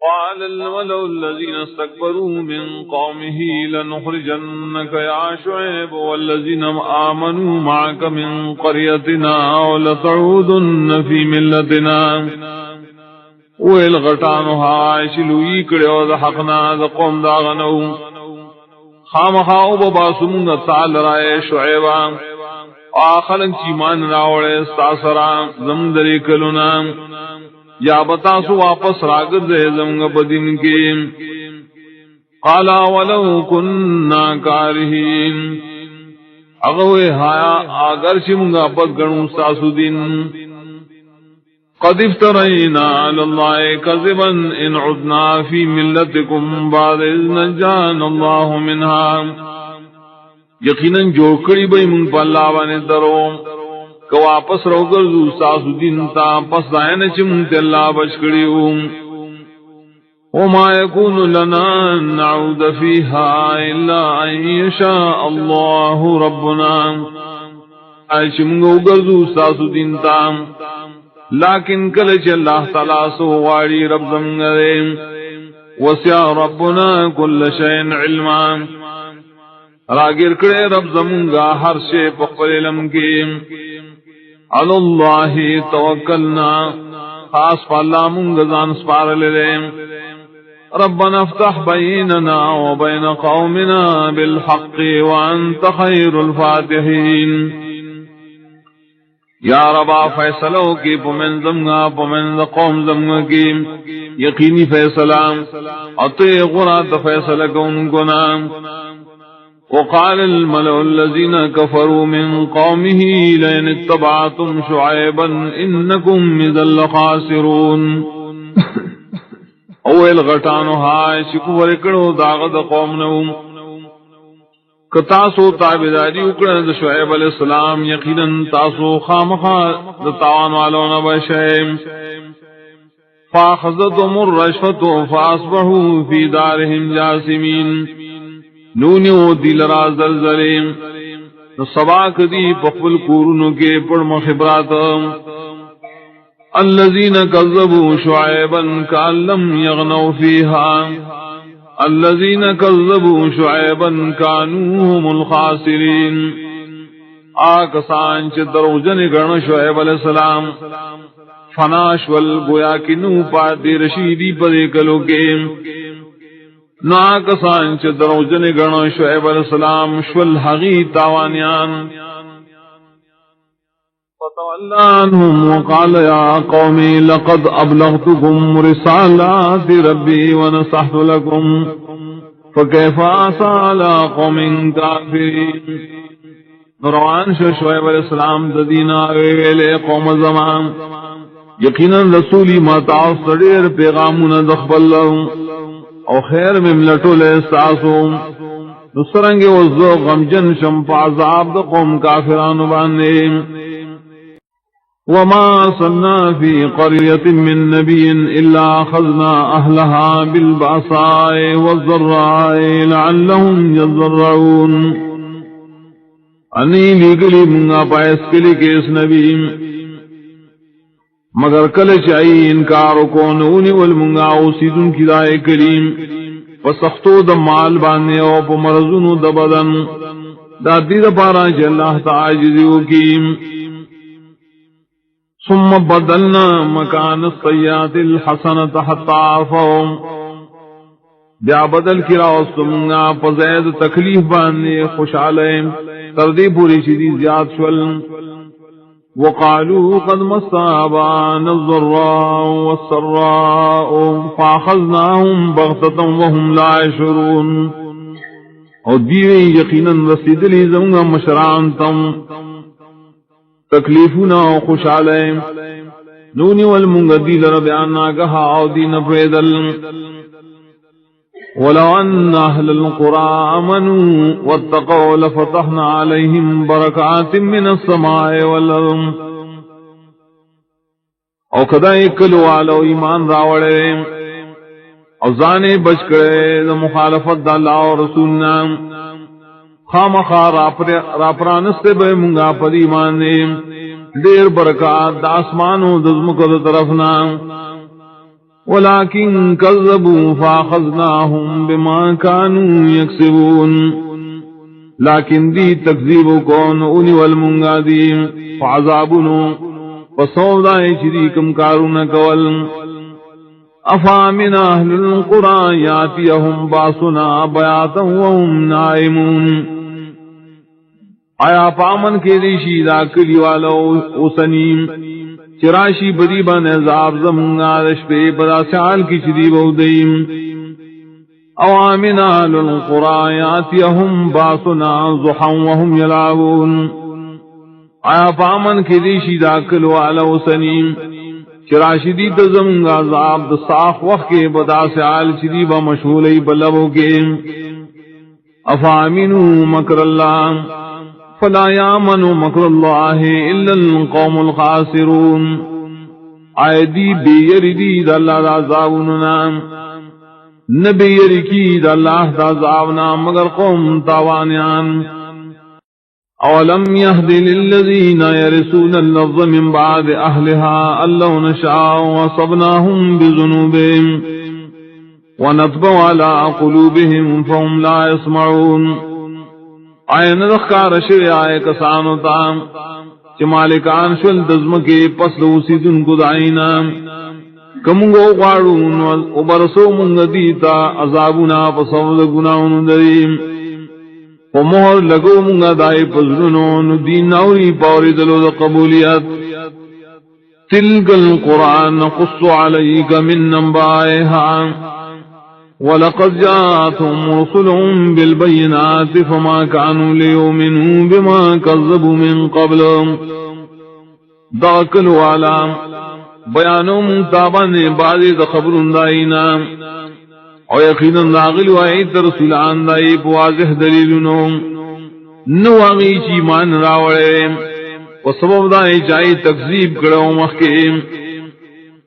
قال الملأ الذين استكبروا من قومه لنخرجنك يا شعيب والذين آمنوا معك من قريتنا ولتعودن في ملتنا. ویل غټانو هاش لوی کړو د حقنا د قوم دا غنو خامخا او باسمغه تعال رائے شعیبا اخلن چی مان راوړې استاسرا زمدری کلونا یا بتا سو واپس راګرځې زمغه بدین کې. قال ولو كنا كارهين اغه هایا اگر چې موږ په غنو تاسو دین. قد افترينا على الله كذبا ان عدنا في ملتكم بعد اذ نجانا الله منها. یقینا جوړ کړی به موږ په الله باندې درو کو واپس راوګرځو تاسو دین ته پس ځای نه چې موږ ته الله بچ کړیو. وما يكون لنا ان نعود فيها الا ان يشاء الله ربنا. ایش موږ وګرځو تاسو دین ته لیکن کله چې الله تعالی سو واړي رب زمغه وسع ربنا كل شيء علما. راګر کړه رب زمونږه هر شی په خپل علم کې. علی الله توکلنا خاص الله مونږ ځان سپارلې. ربنا افتح بيننا وبين قومنا بالحق وانت خير الفاتحين. یا ربا فیصلو کی پمن زمگا پمن قوم زمگا کی یقینی فیصلہ اطیع غرات فیصلہ کون گنا. وقال الملأ الذين كفروا من قومه لئن اتبعتم شعيبا انكم اذا لخاسرون. اول غټانو ها شکو ورکړو داغه قوم نو کتاسو تابعداری وکړه د شعیب علیہ السلام یقینا تاسو خامخا د تاوان والو نه بشئ. فاخذتهم الرجفة فاصبحوا في دارهم جاثمين. نونیو دل را زلزلیم سبا کدی پخپل کورونو کے پڑ مخبرات. الذین کذبوا شعیبا کأن لم یغنوا فیہا. الذین کذبوا شعیبا کانوا هم الخاسرین. آکسان چه دروجن گرن شعیب علیہ السلام فناش والگویا کنو پاتی رشیدی پدے کلو کے. ناکسان چه دروجن گرن شعیب علیہ السلام شول حقی تاوانیان. فتولى عنهم وقال يا قوم لقد أبلغتكم رسالات ربي ونصحت لكم فكيف عصى على قوم كافرين. روان شعیب علیہ السلام ددینا ویلے قوم زمان یقینا رسولی ما تعصر دیر پیغامون دخبل او خیر مملٹو لے ساسو نصرنگے وزو غمجن شمپ عذاب دا قوم کافران باندے. وما أرسلنا في قرية من نبي إلا أخذنا أهلها بالبأساء والضراء لعلهم يضرعون. انی لیگلی منگا پایس کلی کیس نبی مگر کل چائی انکارو کونونی والمنگا اوسیدن کی دائے کریم پسختو دا مال بانے او پا مرزونو دا بدن دا دید پارا چا اللہ تعاجزیو کیم. ثم بدلنا مکان السیئات الحسنة حتی عفو. بیا بدل کرا اسمنگا پزید تکلیف بانے خوشحالے تردی پوری چیزی زیاد شول. وقالوا قد مس آباءنا الضراء والسراء فأخذناهم بغتة وهم لا يشعرون. اور دیوی یقیناً رسیدلی زمگا مشران تم تکلیفنا و خوشحالے نونی والمنگدی لربیانا کہا او دین پریدل. ولو ان اہل القرى آمنوا واتقوا لفتحنا علیہم برکات من السماء والارض. او کدا اکلو والو ایمان راوڑے او زانے بچ کرے دا مخالفت دا اللہ و رسولنا خامخا راپرانستے بے منگا پر ایمان دیر برکات دا آسمانو دزمکو دا طرفنا. ولكن كذبوا فأخذناهم بما كانوا يكسبون لیکن دی تکذیب کون اونی والمنگادیم فعذابنو فصودائی چریکم کارون کول افامن اہل القرآن یاتیہم باسنا بیاتا وهم نائمون آیا پامن کے ریشی دا کلی والا اوسنیم چراشی بریبا نظاب زمنگا رشپے بدا سعال کی چریب اودیم اوامن اہل القرآن یاتیہم باسنا ضحا وهم یلعبون آیا پامن کے ریشی دا کلی والا اوسنیم چراشی دی تزمنگا عذاب دا صاف وقت کے بدا سعال چریبا مشغولی بلبو کے افامنو مکر اللہ فلا یامن مکر اللہ الا القوم الخاسرون آئے دی بے یری دی دا اللہ دا عذابنا نبی یری کی دا اللہ دا عذابنا مگر قوم تاوانیان اولم يهد للذين يرثون الارض من بعد اهلها ان لو نشاء وصبناهم بذنوبهم ونطبع على قلوبهم فهم لا يسمعون آئین رخکار شوی آئے کسانو تام چی مالکان شل دزم کے پس دوسی دن کو دعینا کمونگو قارون و برسو منگ دیتا عذابنا پسود گناون دریم و مہر لگو منگا دائی پزرنون دین نوری پوری دلو دا قبولیت تلک القرآن نقص علیک من نبائها وَلَقَدْ جَاءَتْهُمْ رُسُلُهُم بِالْبَيِّنَاتِ فَمَا كَانُوا لِيُؤْمِنُوا بِمَا كَذَّبُوا مِن قَبْلُ دَاکل والا بیانوں منتابان بعضی دا خبرون دائینا او یقیناً داغل وائد رسولان دائی بواضح دلیلنو نواغی چی مان راوڑے و سبب دائی چاہی تکذیب کرو مخیم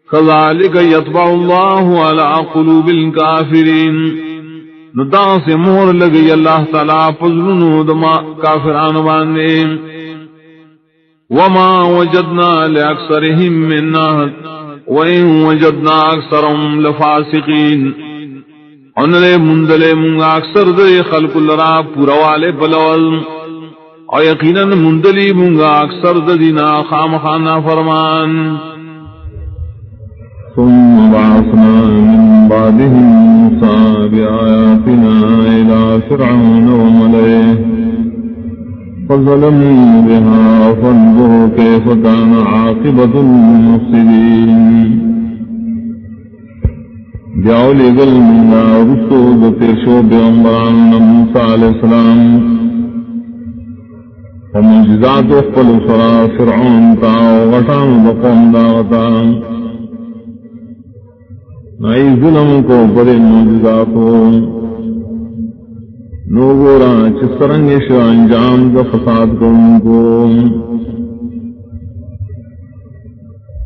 كذلك يطبع الله على قلوب الكافرين ندا سے مہر لگئی اللہ تعالی فضلنو دما کافران باندے وما وجدنا لأكثرهم من عهد وإن وجدنا أكثرهم لفاسقين انلے مندلے منگا اکثر دے خلق لرا پوروالے بلول اور یقیناً مندلی منگا اکثر دینا خامخانہ فرمان ثم بعثنا من بعدهم موسى بآياتنا إلى فرعون وملئه فظلموا بها فانظروا كيف كان عاقبة المفسدين جاؤ لگل منا رسول تیرشو بیغمبران موسیٰ علیہ السلام ومعجزات اخفل سرا فرعون تا وغٹان بقوم داغتا نئی ظلم کو بڑے معجزاتو نو گورا چسرنگ شو انجام دا فساد کو ان کو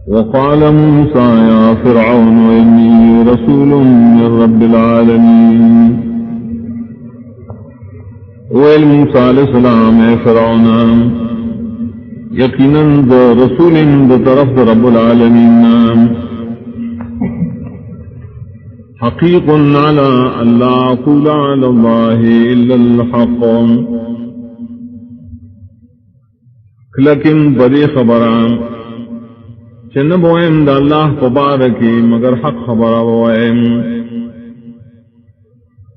وقال موسى يا فرعون إني رسول من رب العالمين ويل موسى عليه السلام اے فرعون یقیناً دا رسول دا طرف دا رب العالمین حقیق على أن لا أقول على الله إلا الحق لیکن بڑی خبران چنبوئم دا اللہ تبارکی مگر حق خبر بوئم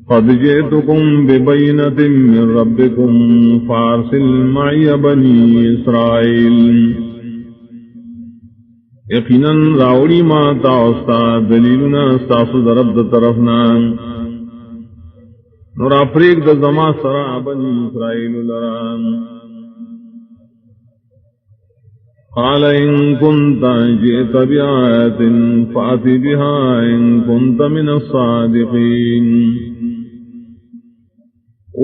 قد جئتكم ببينة من ربكم فارسل معي بني إسرائيل یقیناً راوڑی ما تاوستا دلیلنا استاسو درب دا طرفنا نورا پریک دا زما سرا بنی اسرائیل لران قال ان كنت جئت بآية فأت بها ان كنت من الصادقين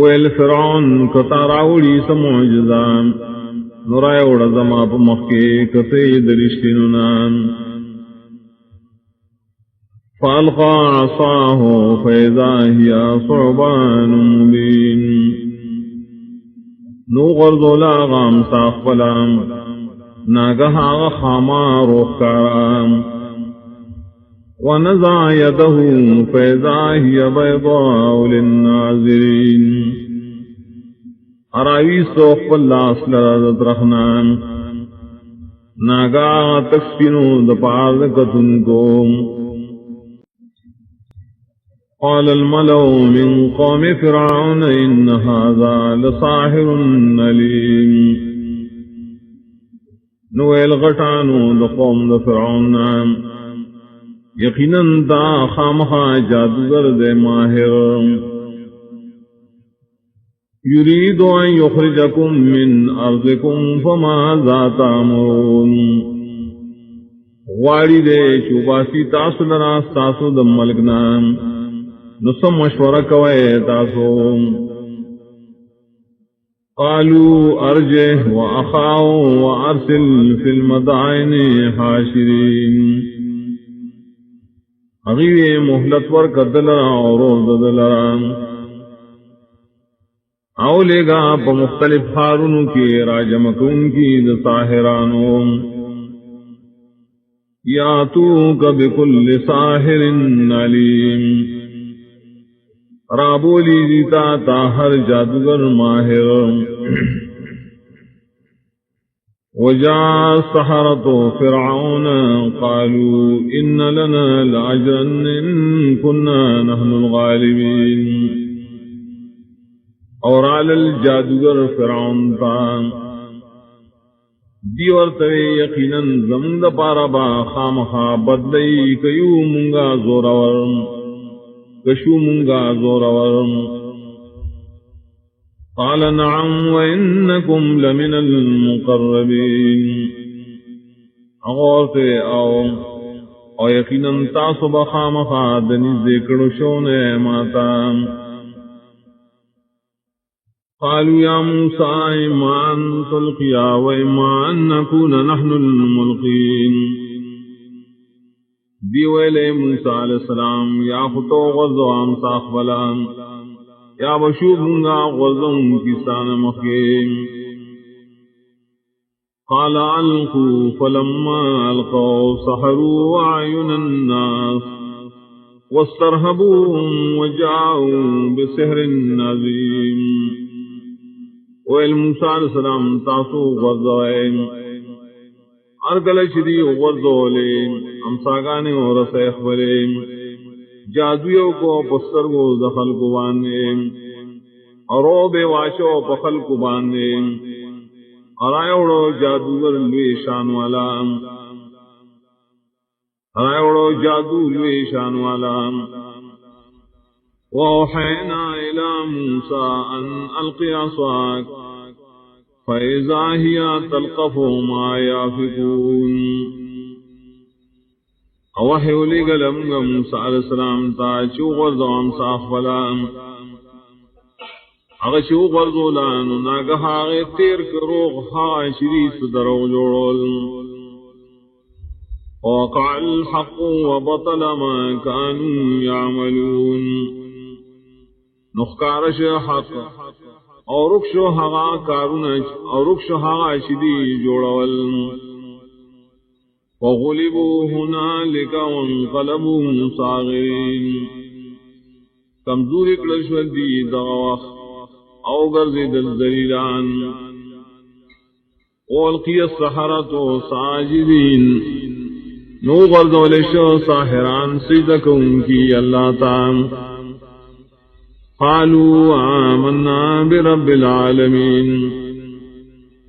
ویل فرعون کتا راوڑی سمعجزان نورائے اوڑا زما پا مخی کتے درشتنونان فالقا عصاہو فیضا ہی صعبان مبین نو غرزو لاغام ساقبلام ناگہا خاما روخکارام ونزع يده فإذا هي بيضاء للناظرين اراوی سوخ پلاس لرد رخنان ناگا تکسپینو دپار کتن کو قال الملأ من قوم فرعون إن هذا لساحر عليم نویل غٹانو دقوم دفرعون یقیناً دا خامخا جادوگر دے ماہر یرید ان یخرجکم من ارضکم فماذا تأمرون غواری دے چوباسی تاسو لنا تاسو دم ملکنا نسم مشورہ کوئے تاسو قالوا ارجه واخاه وارسل في المدائن حاشرين اغیوے محلت ور کدلرا اور ددلرا اولے گا پا مختلف حارونوں کی راجمکون کی دساہرانوں یاتوک بکل ساحر علیم رابولی دیتا تا ہر جادوگر ماہر وجاء السحرة فرعون قالوا إن لنا لأجرا إن كنا نحن الغالبين اور علی الجادوگر فرعون تان دیورتوی یقیناً زمد پارا با خامخا بدلئی کیو منگا زورورم کشو منگا زورورم قال نعم وإنكم لمن المقربين اغورتے او یقیناً تاسو بخامخا دنی ذکر شونے ماتا قالوا يا موسى إما أن تلقي وإما أن نكون نحن الملقين دیویلے موسیٰ علیہ السلام یا خطو غزو عام ساخبلان یا بشوب منگا غزو کسان مخیم قال علقوا فلما القوا سحروا أعين الناس واسترهبوهم وجاءوا بسحر عظيم ویل موسیٰ علیہ السلام تاسو غرزوائیں ارگل شدی غرزولے امساگانے اور رسیخ بلے جادویوں کو پستر کو دخل کو باندے اور بے واشو پخل کو باندے ارائیوڑو جادوگر لوی شان والا ارائیوڑو جادو لوی شان والا وَأَوْحَيْنَا إِلَى مُوسَىٰ أَنْ أَلْقِ عَصَاكَ فَإِذَا هِيَ تَلْقَفُ مَا يَأْفِكُونَ اوحی علی گلمگا موسیٰ علیہ السلام تا چو غرزوام صاف ولام اگا چو غرزولانو ناگہا غی تیر کروغ ہاں شریف دروغ جوڑول وَوَقَعَ الْحَقُّ وَبَطَلَ مَا كَانُوا يَعْمَلُونَ نخکارش حق اور رکشو حقا کارونچ اور رکشو حقا شدی جوڑول وغلبوا هنالك وانقلبوا صاغرين کمزوری کلشور دی دغوخ او گرزی دل ذلیلان والقی السحرة ساجدین نو غرزولشو ساحران سجدکون کی اللہ تعالی قالوا آمنا برب العالمین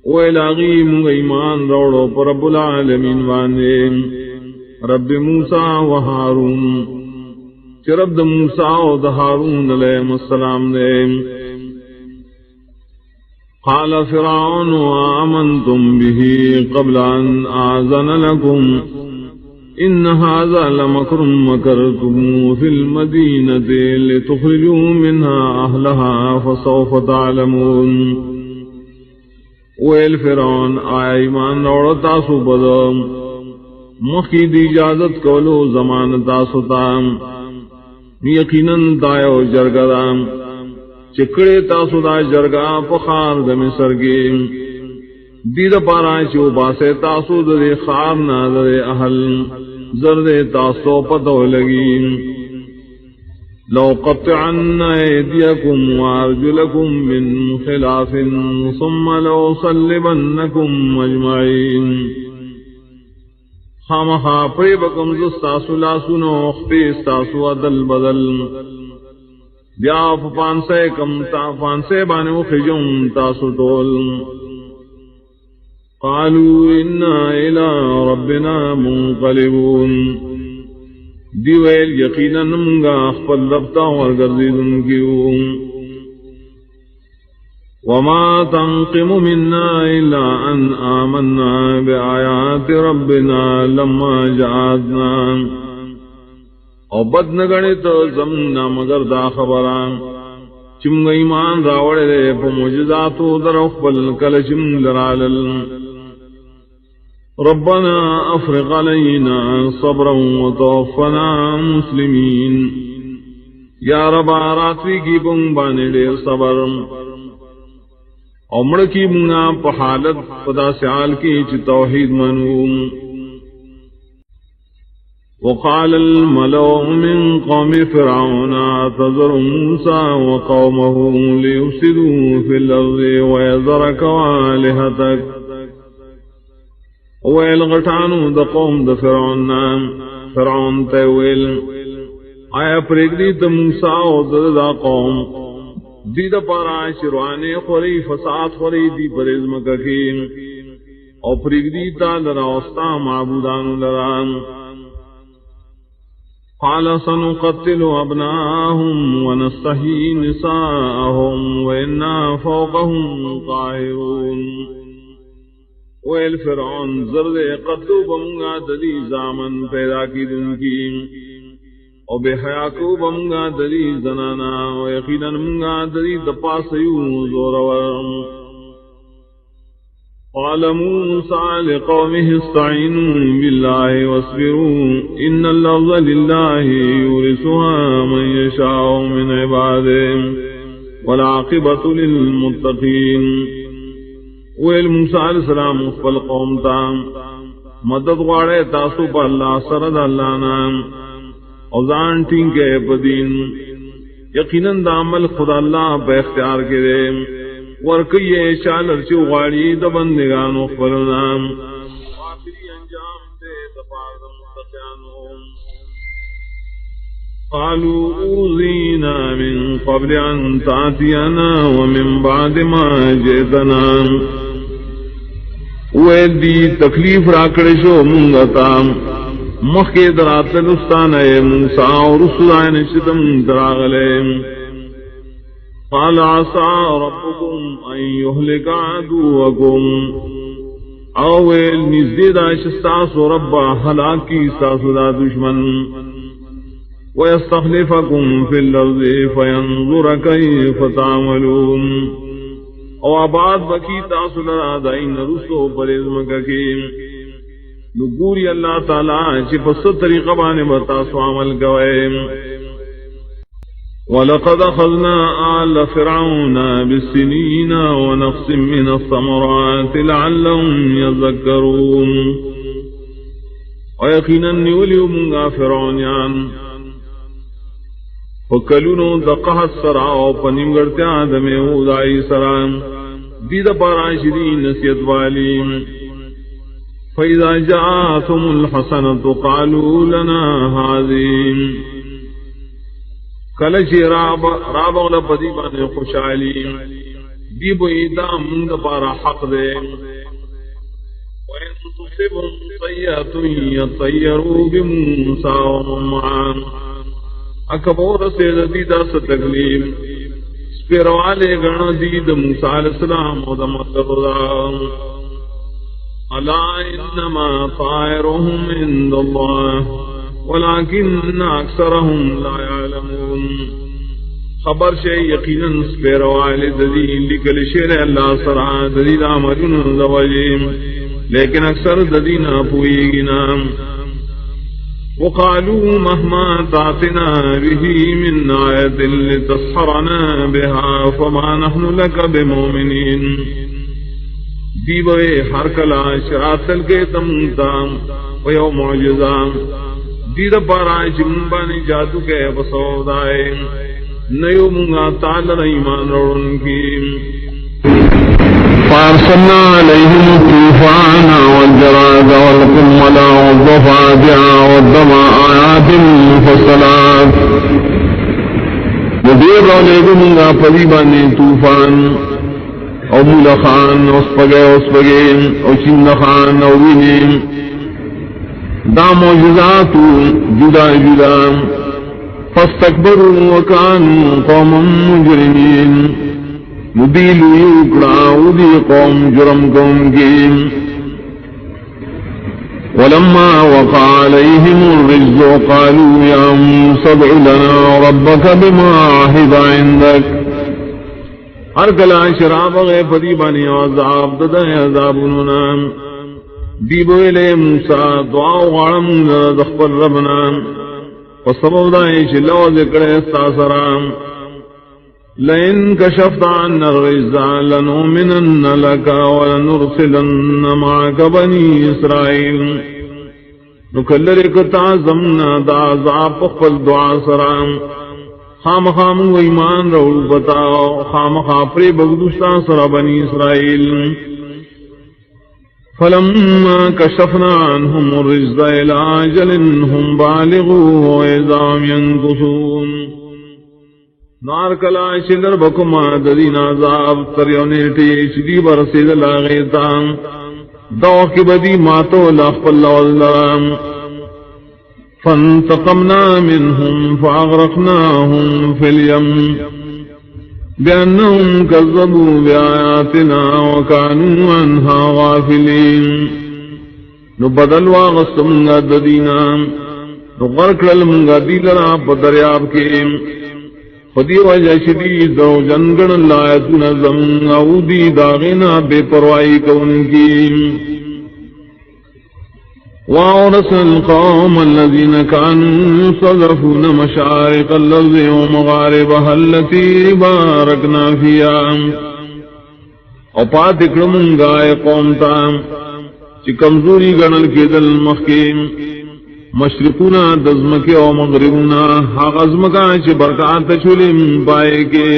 ویلاغیم ایمان روڑو پر رب العالمین وانے رب موسیٰ و ہارون چی رب موسیٰ و ہارون علیہ السلام نے قال فرعون آمنتم به قبل ان آذن لكم ان هذا لمكر مكرتم في المدينة لتخرجوا منها اهلها فسوف تعلمون ویل فرعون آیا ایمان روڑا تاسو بدم مخی دی اجازت کولو زمان تاسو تام یقیناً دایو جرگدام چکڑے تاسو دا جرگا پخار دمی سرگیم دید پارا چو باسے تاسو دے خار نا دے اہل زرد تاسو پتو لگی لو قطعن ایدیکم وارجلکم من خلاف ثم لو صلبنکم اجمعین خامخا پری بکم زستاسو لاسونو اخپی استاسو عدل بدل بیا پانسے کم تا پانسے بانو خجم تاسو ٹول قالوا انا الى ربنا منقلبون دیویل یقینا منگا خپل ربتا ورگردیدن کیو وما تنقم منا الا ان آمنا بآیات ربنا لما جاءتنا او بد نگڑی تو زمنا مگر دا خبران چمگ ایمان راوڑے دے پا معجزاتو در اخبل کل چم لرالل ربنا افرغ علینا صبرا وتوفنا مسلمین یا رب راتوی کی بنگ بانے دے صبر عمر کی منگا پا حالت پدا سیال کی چی توحید منوم وقال الملأ من قوم فرعون تذر موسى وقومه ليفسدوا في الأرض ويذرك وآلهتك ویل غٹانو دا قوم دا فرعون تیویل آیا پریگدی تا موسیٰ و دا قوم دی دا پارا شروانے خوری فساد خوری دی پریزم ککیم او پریگدی تا لراوستا معبودان لران قال سنقتل ابناءهم ونستحيي نساءهم وإنا فوقهم قاهرون ویل فرعون زرد قتلو بمگا دلی زامن پیدا کی دن کی او بے حیاکو بمگا دلی زنانا و یقینا منگا دلی دپاسیو زورور قال موسى لقومه استعينوا بالله واصبروا إن الأرض لله يورثها من يشاء من عباده والعاقبة للمتقين ویل موسیٰ علیہ السلام اخفل قوم تا مدد غاڑے تاسو پا اللہ سرد اللہ نام اوزان ٹینکے پدین یقیناً دا عمل خدا اللہ پہ اختیار کرے ورکیے شالر چو غاڑی دا بندگان اخفل نام آخری انجام دے دفار دا متقیانوں قالوا اوذینا من قبل ان تاتینا ومن بعد ما جئتنا ویل دی تکلیف راکڑشو منگتا مخی درات لستان اے موسیٰ اور رسولائن شتم دراغلے قال عصا ربكم ان يهلك عدوكم اویل نزدید آشستاس و ربا حلاکی ساسو دا دشمن ويستخلفكم في الأرض فينظر كيف تعملون او آباد بکی تاسو لرا دائن رسو پریزم ککی نگوری اللہ تعالی چی پس طریقہ بانے بتاسو عمل گوئے وَلَقَدْ أَخَذْنَا آلَ فِرْعَوْنَ بِالسِّنِينَ وَنَقْصٍ مِّنَ الثَّمَرَاتِ لَعَلَّهُمْ يَذَّكَّرُونَ وَيَقِينًا نِوَلِيُ مُنْغَا فِرْعَوْنِيَانَ فکلونو دقحت سرا او پنیمگرتیا دمی اودائی سرا دید پاراشدی نسیت والی فَإِذَا جَاءَتْهُمُ الْحَسَنَةُ قَالُوا لَنَا هَذِهِ کلچی رابغل پدیبان خوشحالی دیب ایدام منگ پارا حق دے وَإِن تُصِبْهُمْ سَيِّئَةٌ يَطَّيَّرُوا بِمُوسَىٰ وَمَن مَّعَهُ اکبور سے دید اس تکلیف سپیروالے گن دید موسیٰ علیہ السلام و دمت خدا الا انما طائرهم عند الله ولكن اکثرهم لا يعلمون خبر شے یقینا سپیروالے دید لکل شیر اللہ سرا دید عمرن دوجیم لیکن اکثر ددینا پوئیگنا وقالوا مهما تعتنا به من آية لتسحرنا بها فما نحن لك بمؤمنين دیوئے ہر کلا شراتل کے تمتا و یو معجزہ دید پارا چمبانی جادو کے بسودائے نیو منگا تعالی ایمان روڑن کی فارسلنا علیہم الطوفان والجراد والقمل والضفادع والدم آیات مفصلات ندیر رولے گمگا پریبانی طوفان او مولخان اسپگے او چندخان او وینیم دا معجزات جدا جدا فاستکبروا وکانوا قوما مجرمین مدیلو یوکڑا ودی قوم جرم قوم کی ولما وقع عليهم الرجز قالوا يا موسى ادع لنا ربك بما عهد عندك ہر کلا شراب غی فریبانی عذاب دد عذابنا دیبو لے موسیٰ دعا غارم دخبر ربنا وصبب دائیں شلو ذکر استاسرام لئن کشفت عنا الرجز لنؤمنن لك ولنرسلن معك بني اسرائيل نکلرک تعظمنا دا عذاب پخفل دعا سرام خام خام و ایمان رو بتاؤ خام خاپری بگدوشتا سر بنی اسرائیل فلما کشفنا عنهم الرجز الى اجل هم بالغوه واذا هم ينكثون نار کلا شدر بکما ددین عذاب تریونیٹی شدی برسید لاغیتان دوخ بدی ماتو لاخپل واللام فانتقمنا منهم فاغرقناهم في اليم بأنهم كذبوا بآياتنا وكانوا عنها غافلين نبدل واغستمنا ددینا نغرق للمنگا دیلنا بدریاب کے خودی وجہ شدید و جنگن لایتنا زمن عودی داغنا بے پروائی کون کی وَأَوْرَثْنَا الْقَوْمَ الَّذِينَ كَانُوا يُصَرِّفُونَ مَشَارِقَ الْأَرْضِ وَمَغَارِبَهَا الَّتِي بَارَكْنَا فِيهَا اور پات اکرمنگا اے قوم تا چی کمزوری گنل کے دل مخیم مشرقونا دزمکے و مغربونا حق ازمکا چی برکات چولیم پائے کے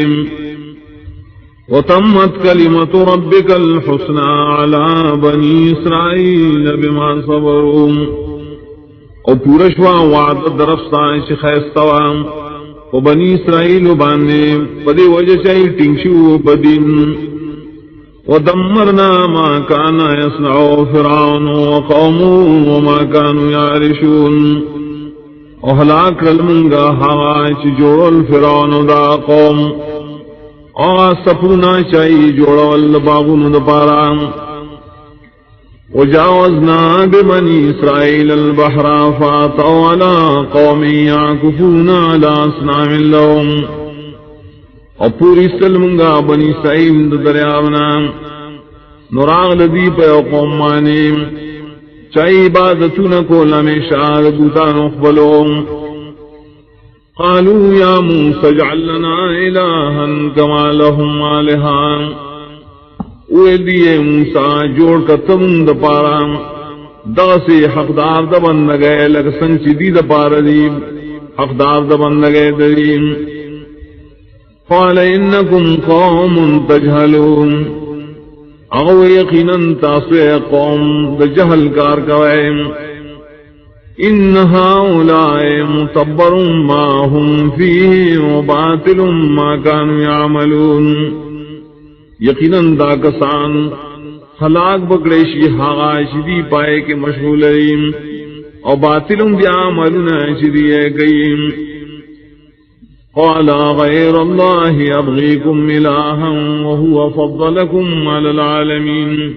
وتمت كلمة ربك الحسنى على بني إسرائيل بما صبروا اور پورشوا وعد درفستان شخیستوام و بنی اسرائیل بانے پدے وجہ چاہی ٹنگشو پدین ودمرنا ما كان يصنع فرعون وقومه وما كانوا يعرشون اور ہلاک رلمنگا ہاچ جوڑل فرعون دا قوم اور سپنا چاہی جوڑا والباغن دپارا وجاوزنا ببنی اسرائیل البحر فاتوا على قوم يعكفون على اصنام لهم اور پوری سلمنگا بنی اسرائیل دریاونا نراغ لدی پہ قوم مانی چاہی عبادتون کو لمیشا بوتان اخبلوں قالوا يا موسى اجعل لنا إلها كما لهم آلهة ویدیے موسیٰ جوڑ کا تمند پارا دغسی حقدار دبن نگئے لگ سنچی دی دپار دیب حقدار دبن نگئے دریم قال انکم قوم تجہلون اغو یقینا تاسوے قوم دجہل کار کوئے ان هؤلاء متبر ما هم فيه وباطل ما كانوا يعملون یقینا دا کسان ہلاک بکڑیشی ہاغا شدی پائے کے مشغولین اور باطلوں دی عملنا شدی گئیم قال غير الله ابغيكم الها وهو فضلكم على العالمين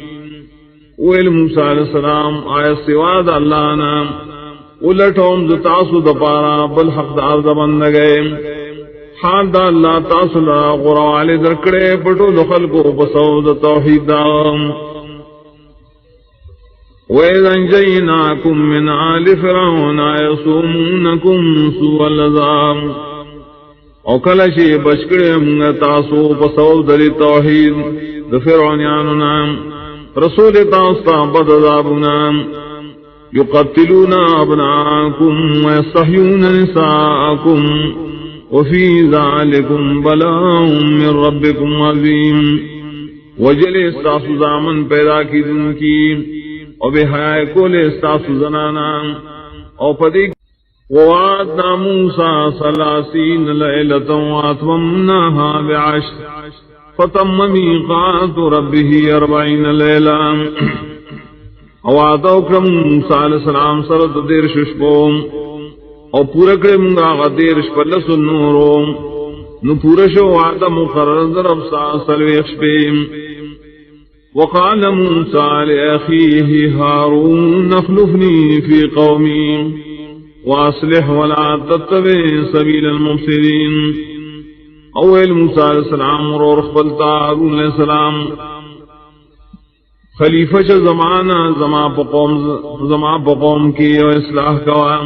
ویل موسیٰ علیہ السلام آیا سواد اللہ نام الٹوم ز تاسو دپارا بل حقدار زبن نگئے حال دا اللہ تاسو لا غروال درکڑے پٹو دخل کو بسود توحید دام وَإِذَا أَنْجَيْنَاكُمْ مِنْ آلِ فِرْعَوْنَ يَصُومُونَكُمْ سُوءَ الْعَذَابِ او کلشی بشکڑے منگا تاسو بسود دلی توحید د فرعونیانو نام رسول تاستا بد عذابو نام يقتلون أبناءكم ويستحيون نساءكم وفي ذلكم بلاء من ربكم عظيم. وجل استاسو زامن پیدا کی دن کی اور بے حیاء کو لے استاسو زنانا اور پدی ووعدنا موسى 30 ليلة وأتممناها ب10 فتم ميقات ربه 40 ليلة. وعدہ اکرم موسیٰ علیہ السلام سرد دیر ششپوم اور پورا کرے منگا غا دیر شپلس النوروم نو پورا شو وعدہ مقرر ضرب سلویخ شپیم. وقال موسیٰ لأخیه هارون نخلفنی فی قومی واصلح ولا تتبع سبیل المفسدین. اول موسیٰ علیہ السلام اور خبلتا ہارون علیہ السلام خلیفہ چ زمانہ زما پقوم کی اور اصلاح کوا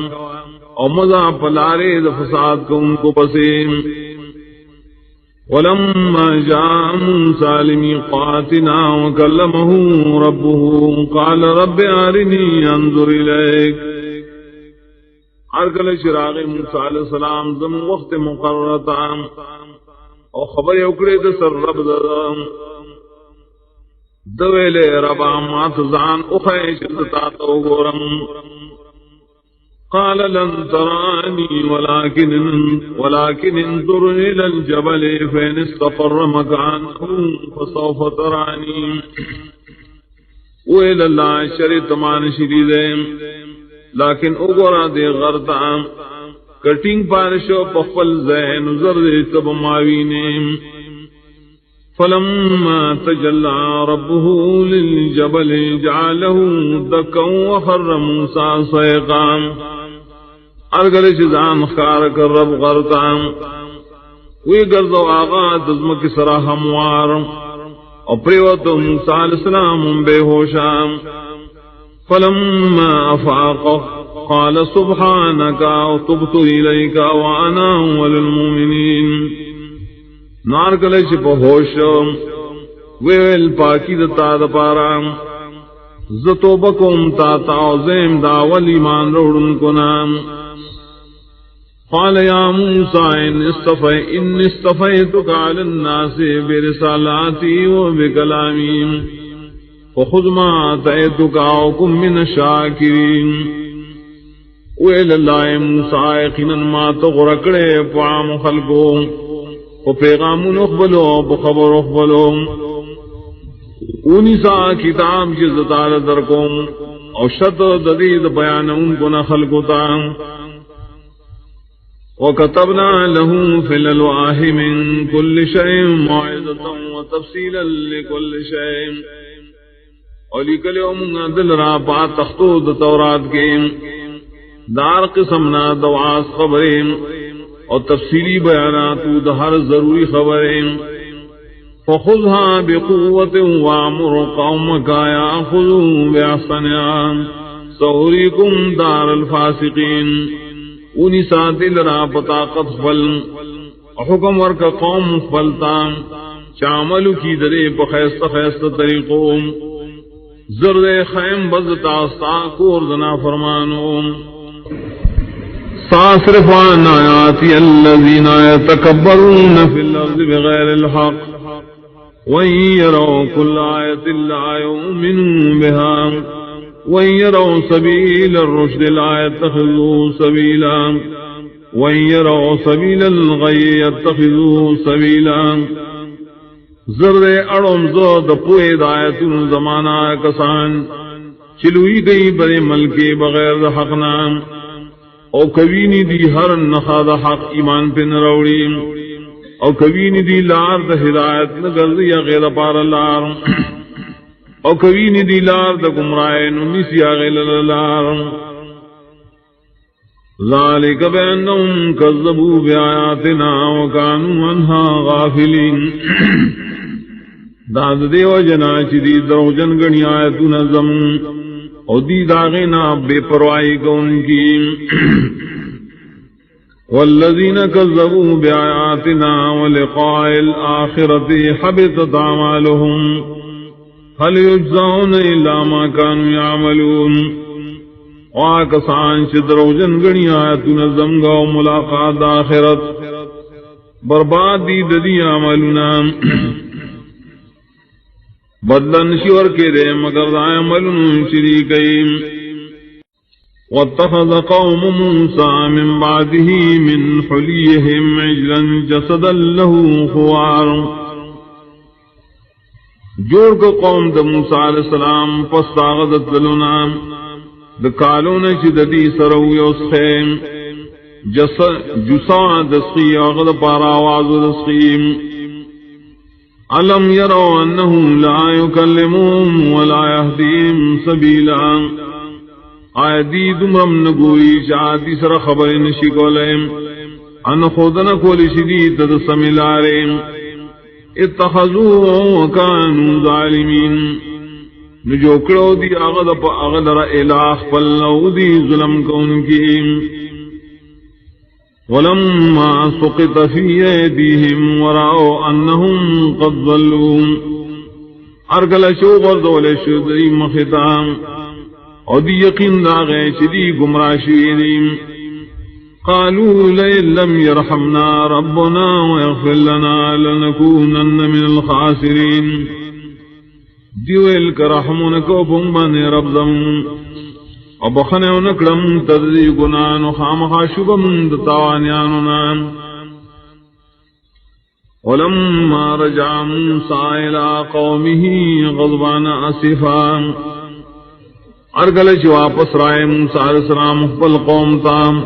اور مزا پلارے فساد کو ان کو پسیم. ولما جاء موسى لميقاتنا وكلمه ربه قال رب أرني انظر إليك. ارکل چراغ موسیٰ علیہ السلام زم وقت مقررتا اور خبر اکڑے سر رب دویلے ربا مات زان اخیش تتاتو گورم. قال لن ترانی ولكن انظر الى الجبل فإن استقر مكانه فسوف ترانی. ویل اللہ شریط مان شریدے لیکن اگورا دے غرطا کٹنگ پارشو پخفل زین زرد تب ماوینیم. فلما تجلى ربه للجبل جعله دكا وخر موسى صيقا. ارگل چیزان خار کر رب غرطا وی گرد و آغاد ازمک سرا ہموار اور پریوت موسیٰ علیہ السلام بے ہوشا. فلما افاق قال سبحانك تبت إليك وأنا أول المؤمنين. نار کلچ پہ ہوش ویل پاکی دتا دپارا زتو بکوم تا تعظیم دا ولیمان روڑن کو نام. قال يا موسى إن اصطفيتك على الناس برسالاتي وبكلامي فخذ ما آتيتك وكن من الشاكرين. ویل اللہ موسیٰ یقیناً ما تغرکڑے پعام خلقوں و پیغام اخبلو بخبر اخبلو اونی سا کتاب کی زتال درکم اور شط ددید بیان ان کو نخل کو تا. وكتبنا له في الألواح من كل شيء موعظة وتفصيلا لكل شيء. اور لکل یوم دل را پا تختود تورات کے دار قسمنا دواس خبریں اور تفصیلی بیانات ہر ضروری خبریں. فخذها بقوة وامر قومك يأخذوا بأحسنها سأريكم دار الفاسقين. انہی ساتھ لرا بطاقت فل حکم ورک قوم فلتا چامل کی درے بخیست خیست طریقوں زرد خیم بزتا ساکور دنا فرمانوں. ساصرف عن آیاتی الذین یتکبرون فی الارض بغیر الحق وَإِن يَرَوْا كُلَّ آيَةٍ لَّا يُؤْمِنُوا بِهَا وَإِن يَرَوْا سَبِيلَ الرُّشْدِ لَا يَتَّخِذُوهُ سَبِيلًا وَإِن يَرَوْا سَبِيلَ الْغَيِّ يَتَّخِذُوهُ سَبِيلًا. زرد اڑم زود پوید آیتن زمانہ کسان چلوئی گئی برے ملکے بغیر حق نام او کوینی دی ہر نخاد حق ایمان پہ نروڑی او کوینی دی لار دا ہدایت نگردی غیر پار لار او کوینی دی لار دا گمرائے نسی غیر لار. ذالک بأنهم کذبوا بآیاتنا وکانوا عنها غافلین. داد دیو جنا چی دی دروجن گنی آیتون زمون او دی داغینا بے پروائی کون کی. والذین کذبوا بآیاتنا ولقاء الآخرة حبطت اعمالهم هل یجزون الا ما كانوا يعملون. کسان چھ دروجن گنی آیتنا زمگا و ملاقات آخرت برباد دی ددی عملنا بدلن شور کے دے مگر دا عملن شریکیم واتخذ قوم موسى من بعده من حليهم عجلا جسدا له خوار جوڑ کو قوم دا موسیٰ علیہ السلام پس طاغت دلنا دکالون چی ددی سرو یوسخیم جسا دسخی اغد پارا آواز دسخیم علم یرو انہو لا یکلمون ولا یهدیم سبیلا آیدی دمرم نگوئی شاعتی سر خبر نشی کولیم ان خودن کولی شدید تد سمیلاریم اتخذو وکانو ظالمین نجوکڑو دی اغد پا اغدر الہ پلنو دی ظلم کون کی ولما سقط فی ایدیہم ورعو انہم قد ظلون ارگل شو غردول شدری مخطام او دی یقین داغے چلی گمراہ شویدیم قالوا لئن لم يرحمنا ربنا ويغفر لنا لنكونن من الخاسرین دیویل کا رحمونکو پنبان رب دم او بخنیو نکڑم تدری گنان و خامخا شبم دتاوانیانونا ولما رجع موسى الى قومه غضبان اسفا ارگل چی واپس رائے موسیٰ علیہ السلام خپل قوم تام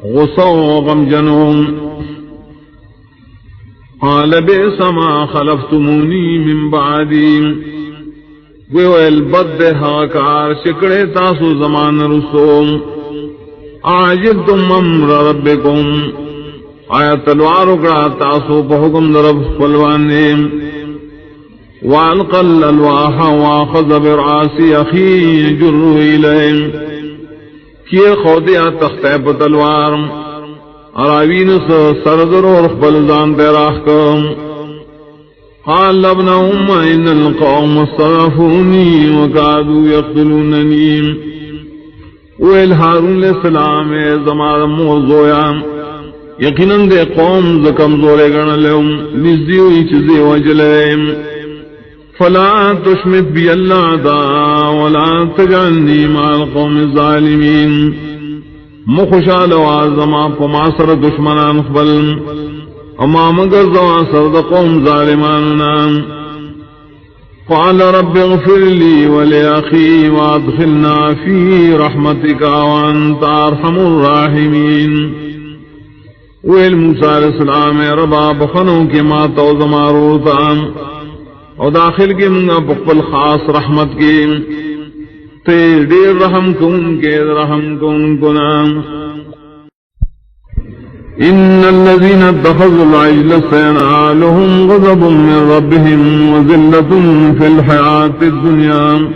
غصہ و غم جنوم قال بئس ما خلفتمونی من بعدی ویویل بد حاکار شکڑے تاسو زمان رسوم عاجلتم امر ربکم آیا تلوار اکڑا تاسو بحکم درب خپلوانیم وَأَلْقَى الْأَلْوَاحَ وَأَخَذَ بِرْعَاسِ أَخِيهِ يَجُرُّهُ إِلَيْهِ کیے خودیا تختہ پتلوار اراوین سردر اور خبل زان پیراخ کم قال ابن ام ان القوم صرفونی وقادوا یقتلوننی ویل ہارون علیہ السلام زمان موضوعا یقیناً دے قوم زکم زورے گرن لهم نزدیوی چیزی وجلیم فلا تشمت بی اللہ دا ولا تجعلنی مع القوم الظالمین مخشال وعظما پماسر دشمنان خبل اما مگر زواسر دا قوم ظالماننا قال رب اغفر لی ولی اخی وادخلنا فی رحمتک وانت ارحم الراحمین ویل موسیٰ علیہ السلام ربا بخنوں کے ماتا و زمارورتا اور داخل کے منگا بقبل خاص رحمت کے تیر دیر رحم کن کے رحم کن کنا ان الذين اتخذوا العجل سينالهم غضب من ربهم وذلة في الحياة الدنيا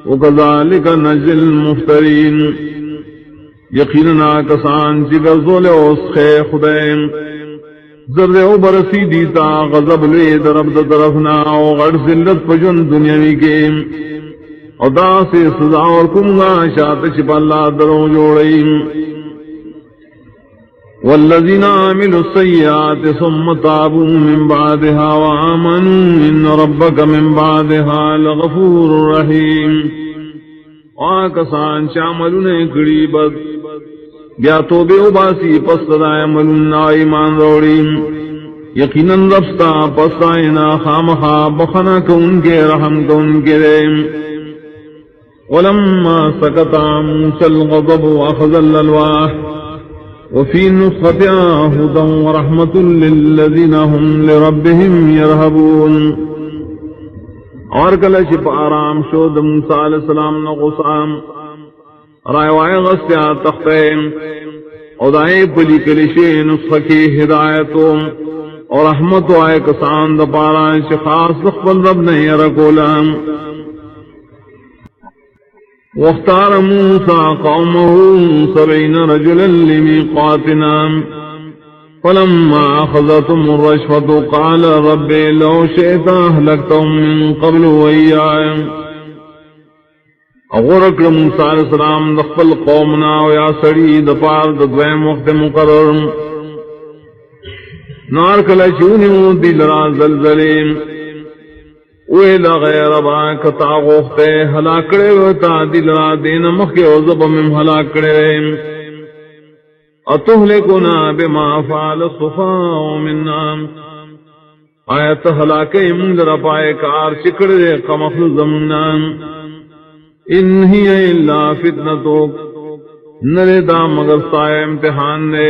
وكذلك نجزي المفترين یقینا کسان چی گرزول اسخے خدائم ذر او برسی دیتا غضب لے درب درفنا او غر ذلت پجن دنیاوی کے او دا سے سزا اور کمگا شاعت چپ اللہ درو جوڑیم والذین عاملوا السیئات ثم تابوا من بعدها وآمنوا ان ربک من بعدها لغفور رحیم آکسان شاملون کڑی بد بیا توبے باسی پس صدای ملن ایمان روڑیم یقیناً رفتا پس آئینا خامخا بخنا کون کے رحم کون کے ریم ولما سکتا موسى الغضب واخذ الالواح وفي نسختها هدى ورحمة للذين هم لربهم يرهبون اور کل چپ آرام شود موسیٰ علیہ السلام نغسام رائے غستیا تختیم ادائے پلی کلشے نسخہ کی ہدایتوں اور رحمت آئے کسان دپارا شخاص دخبل رب نہیں رکولا واختار موسیٰ قومه 70 رجلا لمیقاتنا فلما أخذتهم الرجفة قال رب لو شئت أهلكتهم من قبل وإياي اغرق موسیٰ علیہ السلام دخل قومنا ویا سڑی دپار دویم وقت مقرر نار کلا چونیو دل را زلزلیم ویلا غیر با کتا غوختے حلاکڑے ویتا دل را دین مخی وزب من حلاکڑے اتہلکنا بما فعل الصفاء مننا آیت حلاکے من در پائے کار چکڑے قمخ زمنا ان ہی الا فتنتک نرے دا مگر سائے امتحان دے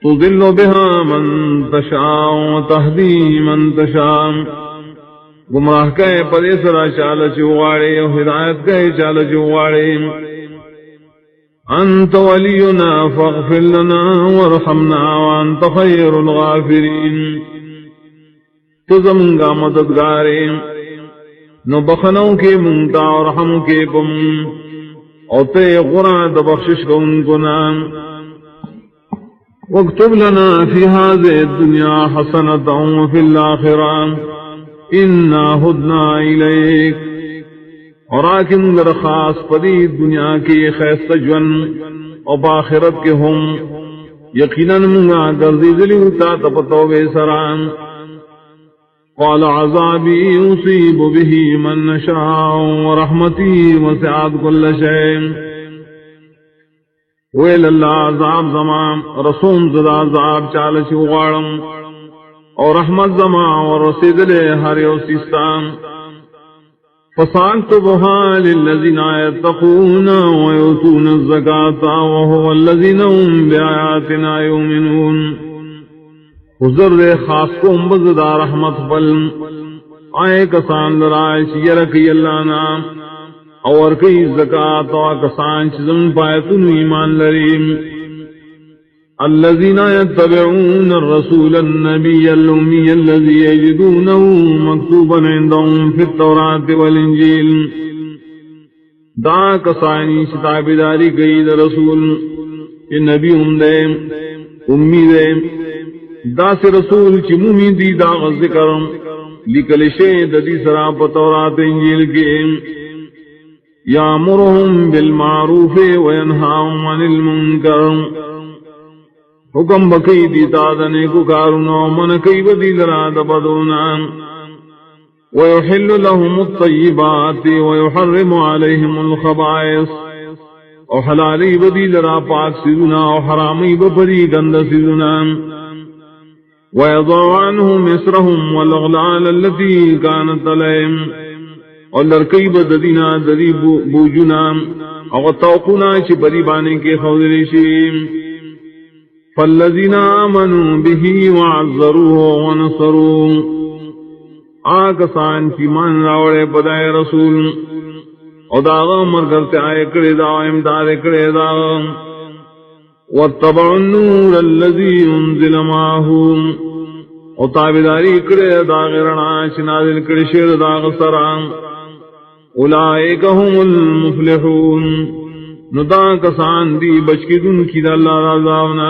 تضل بها من تشاء وتهدي من تشاء گمراہ کہے پدے سرا چال چواڑے ہدایت کہے چال چواڑے انت ولینا فاغفر لنا وارحمنا وانت خیر الغافرین تو زمنگا مددگارے نو بخنوں کے منتا اور رحم کے پم اور تے غرات بخشش کو ان کو نام واكتب لنا في هذه الدنيا حسنة وفي الآخرة إنا هدنا إليك وراكن درخواست پدی دنیا کی خیست جون اور باخرت کے ہم یقیناً منگا گردی دلیوتا تپتو بے سران قال عذابی يصيب به من نشاء ورحمتي وسعت كل شيء ویل اللہ عذاب زمان رسوم زدا عذاب چالشی وغارم اور رحمت زمان ورسید لے ہر یوسیستان فساکتبها للذین یتقون ویؤتون الزکاة وهو الذین هم بآیاتنا یؤمنون حضر خاص کو بزدہ رحمت بل آئے کسان لرائش یرکی اللہ نام اور کئی زکاة و کسان چزم پایتن ایمان لریم الذین یتبعون الرسول النبی الامی الذی یجدونه مکتوبا عندهم فی التوراة والانجیل دا کسانی شتابداری گئی دا رسول کہ نبی دے امی دے دا سے رسول چی مومی دی دا ذکر لکل شید دی سرا پا توراة انجیل کے یامرهم بالمعروف وینہاهم عن المنکر حکم بکی دیتا دنے کو کارنا من کئی بدیل راد بدونا ویحل لهم الطیبات ویحرم علیہم الخبائص او حلالی بدیل را پاک سیدنا او حرامی بپری گند سیدنا ویضع عنهم اسرهم والاغلال التي كانت علیہم اور لڑکئی بددینا دری بوجنا اور توقنا چی بری بانے کے خوزریشیم فالذین آمنوا به وعذروه ونصروه آکسان کی مان راوڑے پدائے رسول اور داغا مرگرتے آئے کڑے دا امداد کڑے دا واتبعوا النور الذي انزل معه اور تابداری کڑے دا غیرنا چنازل کڑے شیر دا غسران اولئک هم المفلحون ندا کسان دی بچکی دن کی دا اللہ رضاونا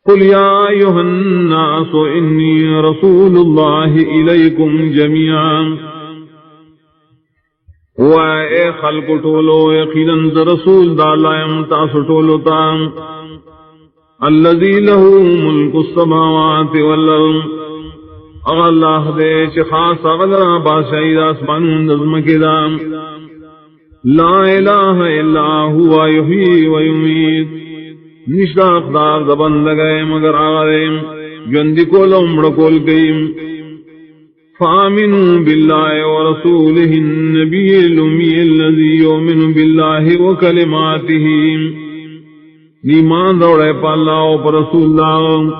قل یا ایوہ الناس انی رسول اللہ الیکم جميعا اے خلق ٹولو یقیناً رسول دا اللہ امتاس ٹولو تا الذی له ملک السماوات والارض اغا اللہ دے چی خاص اغلرا بادشاہی دا اسمان نظم کی دا لا الہ الا ہوا یحیی و یمیت نشتا اقدار دبن لگئے مگر آغا دے جندی کول امڑ کول گئیم فآمنوا باللہ ورسولہ النبی الامی الذی یؤمن باللہ وکلماتہ ایمان دوڑے پا اللہ و پر رسول اللہ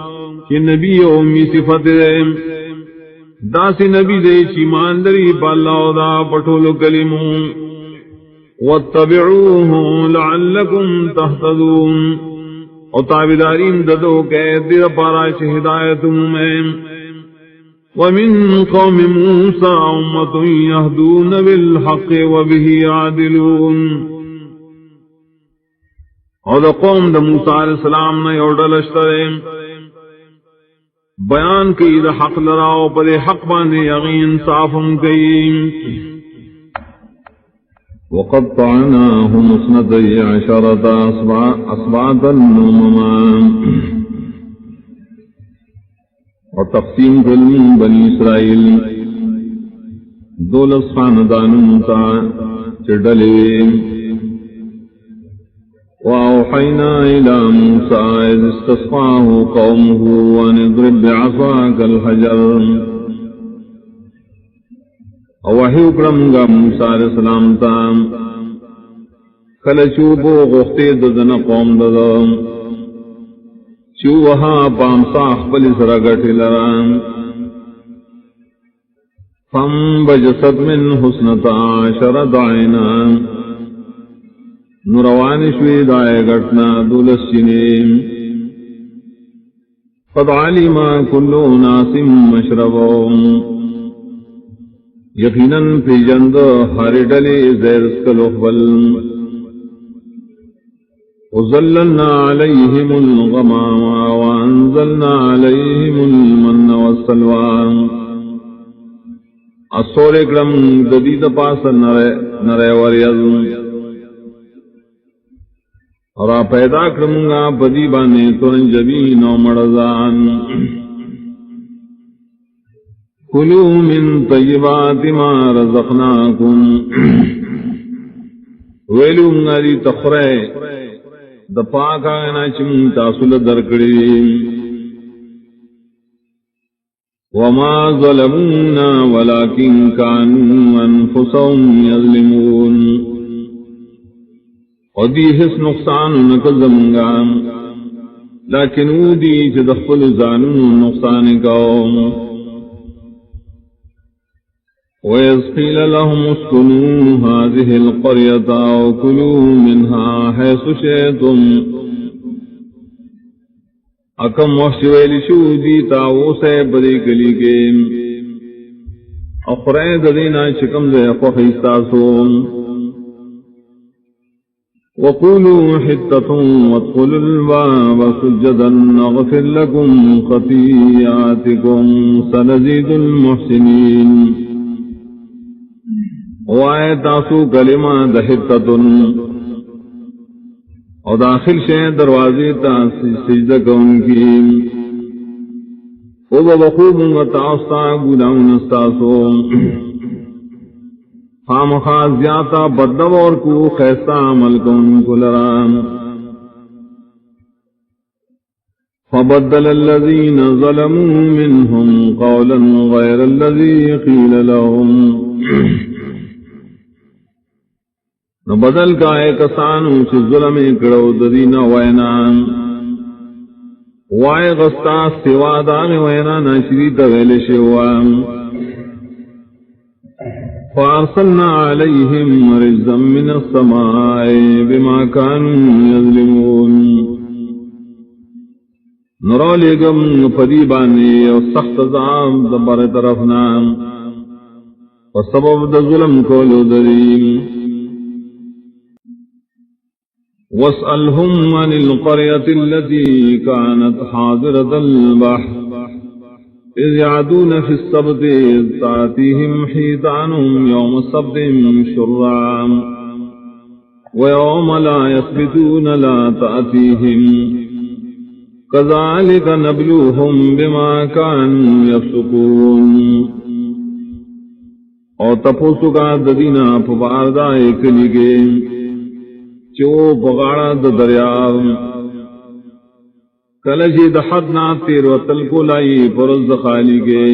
کہ نبی امی صفت دے داسی نبی دے چیمان دری پا اللہ و دا پٹھولو کلموں واتبعوه لعلکم تہتدون اور تابداریم ددو کہ دیر پارا چھ ہدایت میں ومن قوم موسیٰ امت یہدون بالحق وبہ عادلون اور دا قوم دا موسیٰ علیہ السلام نے یوڑا لشترے بیان کی دا حق لراؤ پر حق بانے یغین صافم کی وقطعناهم 12 أسباطا أمما اور تقسیم کر بنی اسرائیل 12 خاندانوں تا چڈلے وأوحينا إلى موسى إذ استسقاه قومه أن اضرب بعصاك الحجر وحی اکرم گا موسیٰ علیہ السلام تا کلچوبو غختی ددن قوم ددن چو وہاں پامساخ پلی سرگٹی لرام فانبجست من حسنتا 10 عینا نروان شوی دائے گٹنا 12 چنیم قد علم كل ناس مشربهم یقیناً فی جند ہر ڈلی زیرس کلوخبل وظللنا علیہم الغمام وانزلنا علیہم المن والسلوى السور اکرم ددید پاس نرے وریض اور پیدا کرمگا بدی بانے ترنجبین و مرزان کلوا من طیبات ما رزقناکم ویلو منگاری تخرے دپاک آگنا چمون تاسول درکڑی وما ظلمونا ولكن كانوا انفسهم يظلمون ودی حس نقصان نکزمگا لیکن او دی چدخل زانون نقصان کاؤ وَإِذْ قِيلَ لَهُمُ اسْكُنُوا هَٰذِهِ الْقَرْيَةَ وَكُلُوا مِنْهَا حَيْثُ شِئْتُمْ اکم وحش ویلی شو دیتا وہ سے بدی گلی کے اخرین دینا چکم دے خوخیستاسو وَقُولُوا حِطَّةٌ وَادْخُلُوا الْبَابَ سُجَّدًا نَغْفِرْ لَكُمْ خَطِيئَاتِكُمْ سَنَزِيدُ الْمُحْسِنِينَ وائے تاسو کلمہ دحتتن اور داخل شیں دروازے تا سجدہ کون کی او بخوب تاستا گناہن استاسو خامخواہ زیادہ بدور کو خیستہ عمل کون کو لرام فبدل الذين ظلموا منهم قولا غير الذي قيل لهم نو بدل کا ایک کسانو چی ظلم کرو ددینا وینا وائے غستا سوا دان وینا ناشری تویل شوام فارسلنا علیہم رجزا من السماء بما كانوا يظلمون نرو لگم فدیبانی اور سخت عذاب دبر طرفنا وسبب دا ظلم کولو دریم واسألهم عن القرية التي كانت حاضرة البحر إذ يعدون في السبت إذ تأتيهم حيتانهم يوم السبت شرعا ويوم لا يثبتون لا تأتيهم كذلك نبلوهم بما كانوا يفسقون اور تپوسو کا ددینا پباردا ایک لگے چو بغاڑا د دریاو کلجی د حد نا تیر وتل کو لائی پرز خالی کے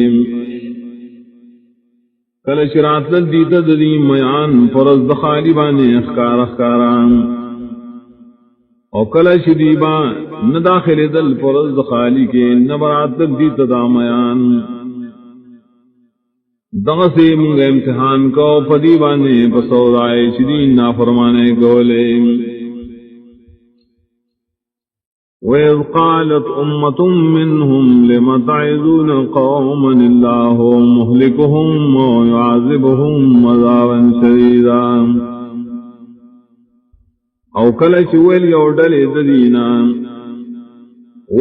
کلچ رات دیت دی میان پرز خالی بانے اخکار اخکاران او کلچ دیبا نہ داخل دل پرز خالی کے نہ برات دیت دا میان دغسی منگ امتحان کو پدیبانے پسودائے شدین نافرمانے گولے وَإِذْ قَالَتْ أُمَّةٌ مِّنْهُمْ لِمَ تَعِظُونَ قَوْمًا اللَّهُ مُهْلِكُهُمْ وَيُعَذِّبُهُمْ عَذَابًا شَدِيدًا او کلچ ویلی او ڈلے ددینا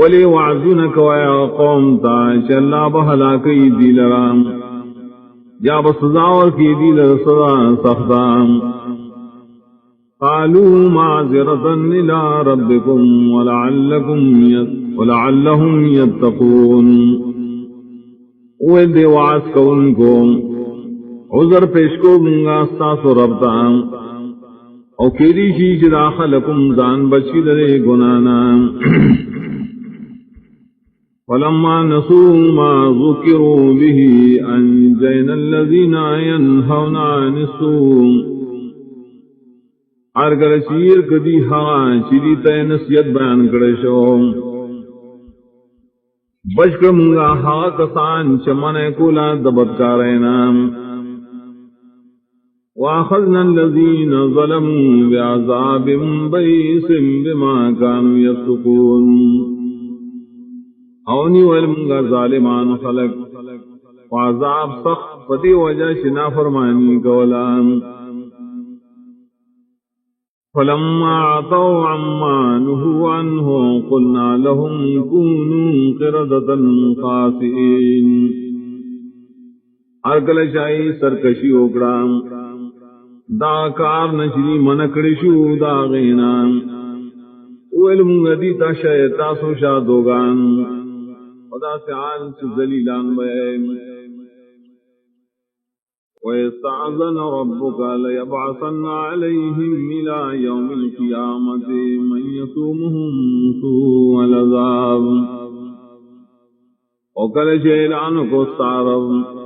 ولی وعظونک ویا قوم تا چ اللہ بہلاکی دیلرام یا بسزاور کی دیل سزا سختا قالوا معذرة إلى ربكم ولعلهم يتقون وَدِ وعد کون کو عذر پیش کو منگا استاسو ربتا او کیری شی جدا خلقم زان بچی درے گنانا فلما نسوا ما ذکروا به انجینا الذین ینهون عن السوء ارگر شیر کدی ہاں چیری تے نصیحت بیان کرے شو بشکر منگا ہاں کسان چمنے کولا دبدکارینا وَأَخَذْنَا الَّذِينَ ظَلَمُوا بِعَذَابٍ بَئِيسٍ بِمَا كَانُوا يَفْسُقُونَ اونی والمنگا ظالمان خلق وعذاب سخت پتی وجہ شنا فرمانی کولان فَلَمَّا عَتَوْا عَمَّا نُهُوا عَنْهُ قُلْنَا لَهُمْ كُونُوا قِرَدَةً خَاسِئِينَ ارکل شاہی سرکشی اکڑام دا کار نشری منکڑشو دا غینام ویلم ندیتا شیطاسو شادوگان ودا سعال سزلیلان بین وَيَسْتَعْذَنَ رَبُّكَ لَيَبْعَثَنَّ عَلَيْهِمْ إِلَى يَوْمِ الْقِيَامَةِ مَنْ يَسُومُهُمْ سُوءَ الْعَذَابِ وَقَلَ شَيْلَانُ کو سارب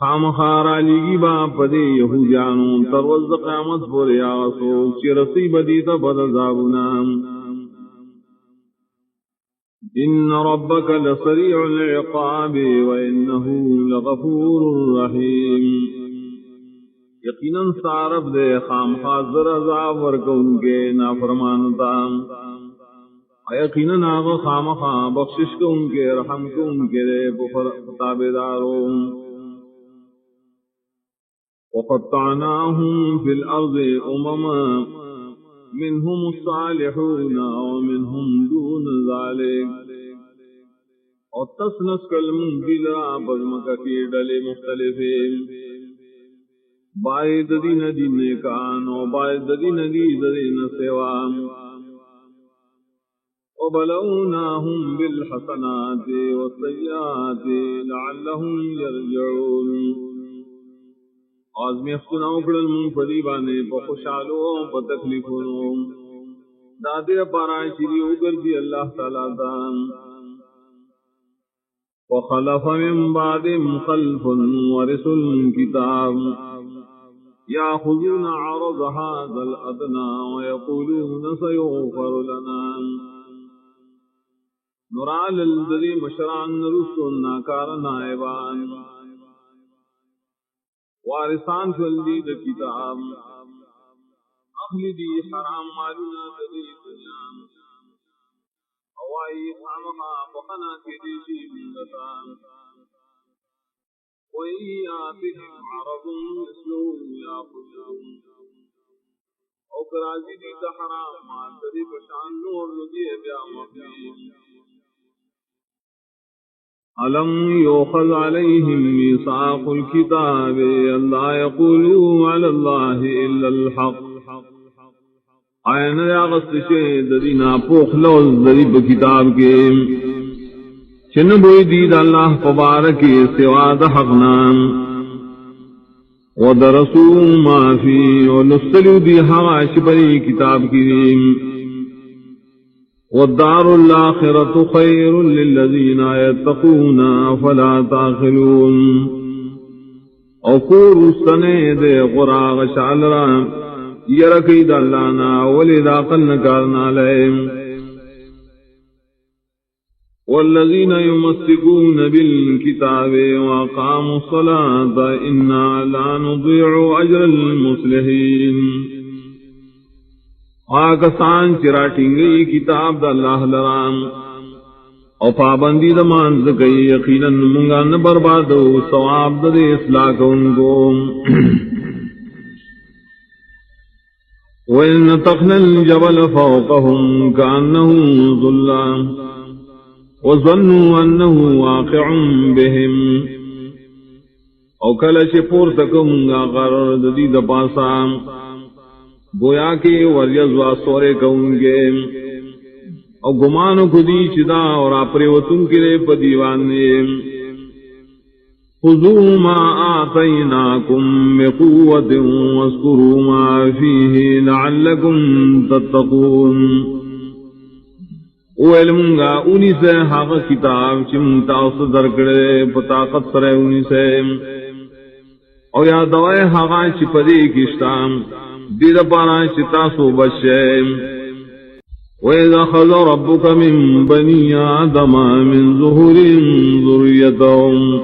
خام خارا لیگی با پدے یہودیانو تروز قیامت پوری آسو چی رسی بدیتا پد عذابنا ان ربک لسریع العقاب وانه لغفور رحیم یقینا سارب دے خام خاضر عذاب ورکون کے نافرمانتا یقینا آغا خام خواہ بخشش کو ان کے رحم کو ان کے دے بخر تابداروں وَقَطَّعْنَاهُمْ فِي الْأَرْضِ أُمَمًا مِنْهُمُ الصَّالِحُونَ وَمِنْهُمْ دُونَ ذَلِكَ اور تسنس کالمنزلہ بزمکہ کی ڈلے مختلفیں باید دین دین کان و باید دین دین سوام وَبَلَوْنَاهُمْ بِالْحَسَنَاتِ وَالسَّيِّئَاتِ لَعَلَّهُمْ يَرْجِعُونَ آزمی اختنا اکڑل من فریبانے پا خوشحالو پا تکلیفونو دادے پارا شری اگر دی اللہ تعالیٰ دان وخلف من بعدهم خلف ورثوا الكتاب يأخذون عرض هذا الأدنى ويقولون سيغفر لنا نرال الذي مشرعن رسل ناكار نائبان وارثان فلدید کتاب اخلی دی حرام مالنا دی دنیا اوائی خامخا بخنا کی دیشی مندتان وَإِنْ يَأْتِهِمْ عَرَضٌ مِثْلُهُ يَأْخُذُوهُ او کرازی دی حرام مال دی بشان نور لگی بیا مفیم أَلَمْ يُؤْخَذْ عَلَيْهِمْ مِيثَاقُ الْكِتَابِ أَلَّا يَقُولُوا عَلَى اللَّهِ إِلَّا الْحَقَّ آئین ریاغست شید دینا پوخ لوز ذریب کتاب کے چنبوئی دید اللہ فبارکی سواد حقنام ودرسوا ما فی ونسلوا دی حواش بری کتاب کریم والدار الآخرة خير للذين يتقون فلا تعقلون اقور السنة دے قراغ شعلرا يركيد اللانا ولذا قلنكارنا لهم والذين يمسكون بالكتاب وقاموا الصلاة إنا لا نضيع أجر المصلحين آکسان چراٹیں گئی کتاب دا اللہ لرام او پابندی دا مانز گئی یقینا منگا نہ بربادو ثواب دا دے اصلاح کو ان کو وَإِنَّ تَقْنَا الْجَبَلَ فَوْقَهُمْ كَأَنَّهُ ظُلًّا وَظَنُّوا أَنَّهُ وَاقِعٌ بِهِمْ او کلش پور تکم گا غرد دید پاسام گویا کے وریزوا سورے کون گے اور گمانو خودی چدا اور آپرے وطن کے لئے پدیوانے خذوا ما آتیناکم بقوت واذکروا ما فیہ لعلکم تتقون او علمنگا انہی سے حق کتاب چمتا اس درکڑے پتاقت سرے انہی سے اور یا دوائے حقا چپدی کشتام دید پارا چتاسو بچے وَإِذَا أَخَذَ رَبُّكَ مِن بَنِي آدَمَ مِن ظُهُورِهِمْ ذُرِّيَّتَهُمْ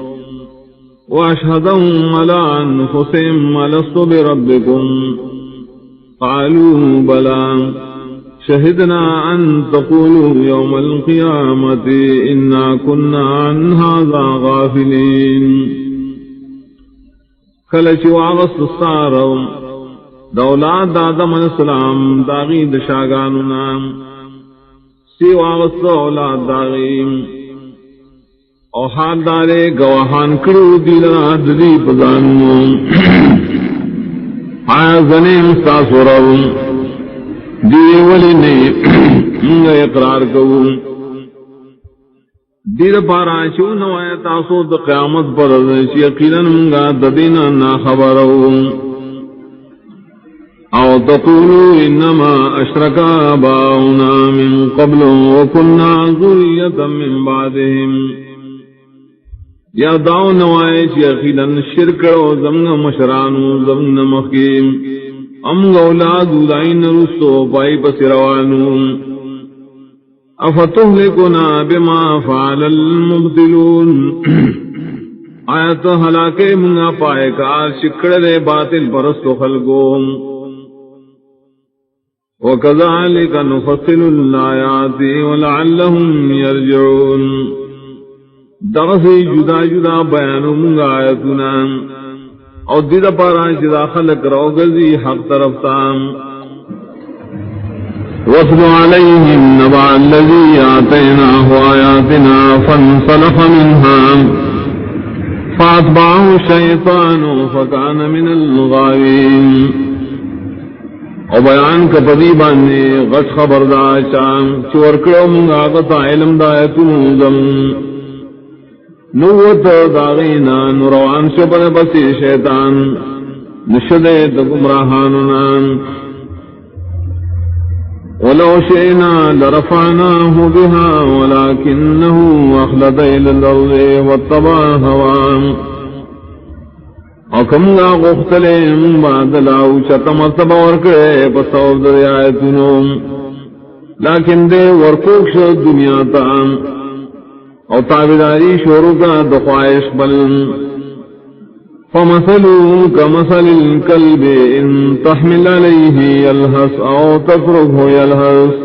وَأَشْهَدَهُمْ عَلَىٰ أَنفُسِهِمْ أَلَسْتُ بِرَبِّكُمْ قَالُوا بَلَىٰ شَهِدْنَا أَن تَقُولُوا يَوْمَ الْقِيَامَةِ إِنَّا كُنَّا عَنْ هَٰذَا غَافِلِينَ کلچ واغس سارو دولاد آدم علیہ السلام داغی دشاگانو نام سی واغس اولاد داغی او حال دارے گواہان کرو دیلنا دلی پزانو آیا زنیم ستاسو رو دیئے ولی نے منگا اقرار کرو دیر پارا چون نوایا تاسو دا قیامت پر چی یقینا منگا ددینا نا خبرو او تقولوا انما اشرك آباؤنا من قبل وكنا ذرية من بعدهم یا داو نوائے چی یقینا شرک و زمن مشرانو زمن مخیم ام اولاد دائن رسو پائی پس روانو افتہلکنا بما فعل المبتلون آیت حلاکے منگا پائے کار شکڑ دے باطل پرستو خلقوں وَكَذَلِكَ نُفَصِّلُ الْآيَاتِ وَلَعَلَّهُمْ يَرْجِعُونَ دغسی جدا جدا بیانو منگا آیتنا اور دید پارا چدا خلق روگزی حق طرف تام وَاتْلُ عَلَيْهِمْ نَبَأَ الَّذِي آتَيْنَاهُ آيَاتِنَا فَانسَلَخَ مِنْهَا فَأَتْبَعَهُ الشَّيْطَانُ فَكَانَ مِنَ الْغَاوِينَ اور بیان کا پدیبان نے غش خبردار شام چورکڑوں منگا غطا علم دایتنو زم نوت داغینا نروان شبن بسی شیطان نشدے گمراہاننا ولو شئنا لرفعناه بها ولكنه أخلد إلى الأرض واتبع هواه اکم گا غختلے من بعد لاؤ چتا مرتبہ ورکڑے پسوب در آیتنو لیکن دے ورکوکش دنیا تا او تابداری شورو کا دخوائش بل فمثلو کمثل الکلب ان تحمل علیہ یلحس او تفرغ یلحس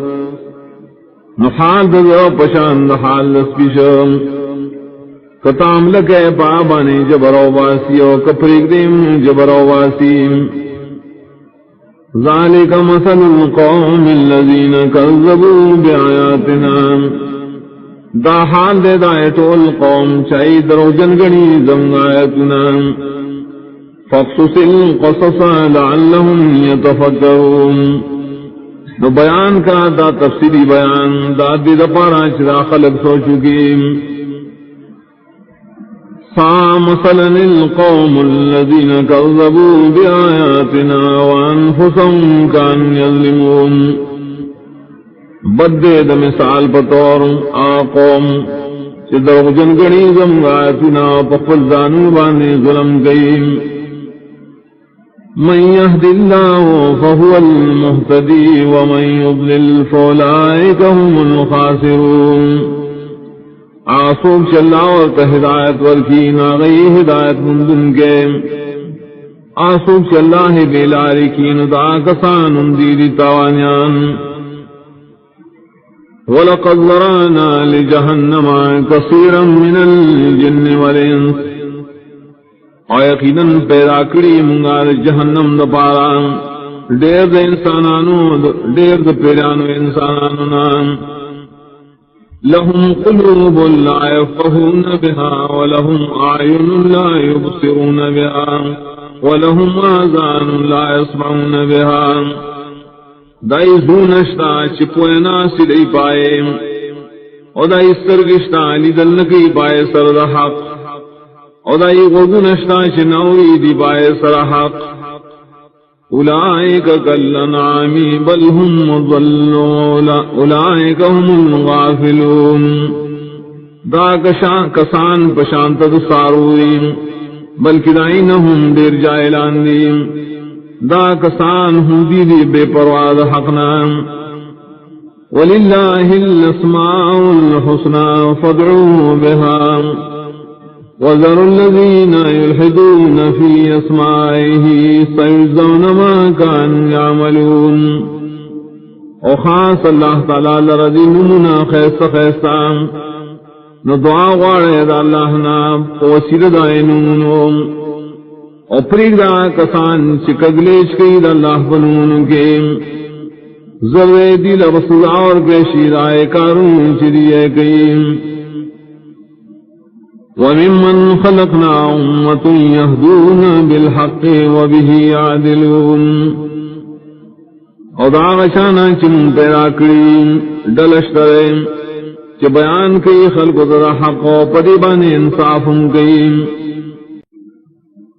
نحال در پشاند حال لسپیشم کتام لکے پابانی جبرو باسی و کپریک دیم جبرو باسی ذالک مثل القوم الذین کذبوا بآیاتنا دا حال دے دائتو القوم چاہی درو جنگنی زمگ آیتنا فقصص القصص لعلهم یتفکرون نو بیان کا دا تفسیری بیان دا دی دا پارا چرا خلق سو چکیم مثلا القوم الذين كذبوا بآياتنا وأنفسهم كانوا يظلمون بدے دا مثال پتور آقوم چی درغ جنگنی زمگایتنا پقل زانو بانے ظلم گئیم من يهد الله فهو المهتدي ومن يضلل فأولئك هم الخاسرون آسوک چلا اور ہدایت ورکی ناغی ہدایت مندن کے آسوک چلا ہے بیلاری کی ندا کسان اندیری تاوانیان وَلَقَدْ ذَرَأْنَا لِجَهَنَّمَ كَثِيرًا مِنَ الْجِنِّ وَالْإِنسِ اور یقیناً پیدا کری منگار جہنم دا پارا دیر دا انسانانو دیر دا پیرانو انسانانو نام لهم قلوب لا يفقهون بها ولهم أعين لا يبصرون بها ولهم آذان لا يسمعون بها دائی زونشتا چپوینا سدئی پائے او دائی سرگشتا لیدل نکی پائے سرد حق او دائی غوگنشتا چنوری دی پائے سر حق اولئک کالانعام بل هم ضلوا اولئک هم الغافلون دا کسان پشانت ساروی بلکہ دائنہم دیر جائلان دیم دا کسان ہودی دی بے پرواز حقنا وللہ الاسماء الحسنى فادعوه بها وذروا الذين يلحدون في اسمائه سيجزون ما كانوا يعملون او خاص اللہ تعالی لرضی نمنا خیست خیستان نو دعا غوارے دا اللہ نا پوسید دائنونو او پریگ دا کسان چکگلیش کئی دا اللہ بنونو کے ذرے دل بسزا اور پیشی رائے کارون چریے کئی وممن خلقنا امة يهدون بالحق وبه يعدلون او دا غشانا چم پیدا کریم ڈلشترین چ بیان کئی خلق در حق و پدیبان انصافن کئی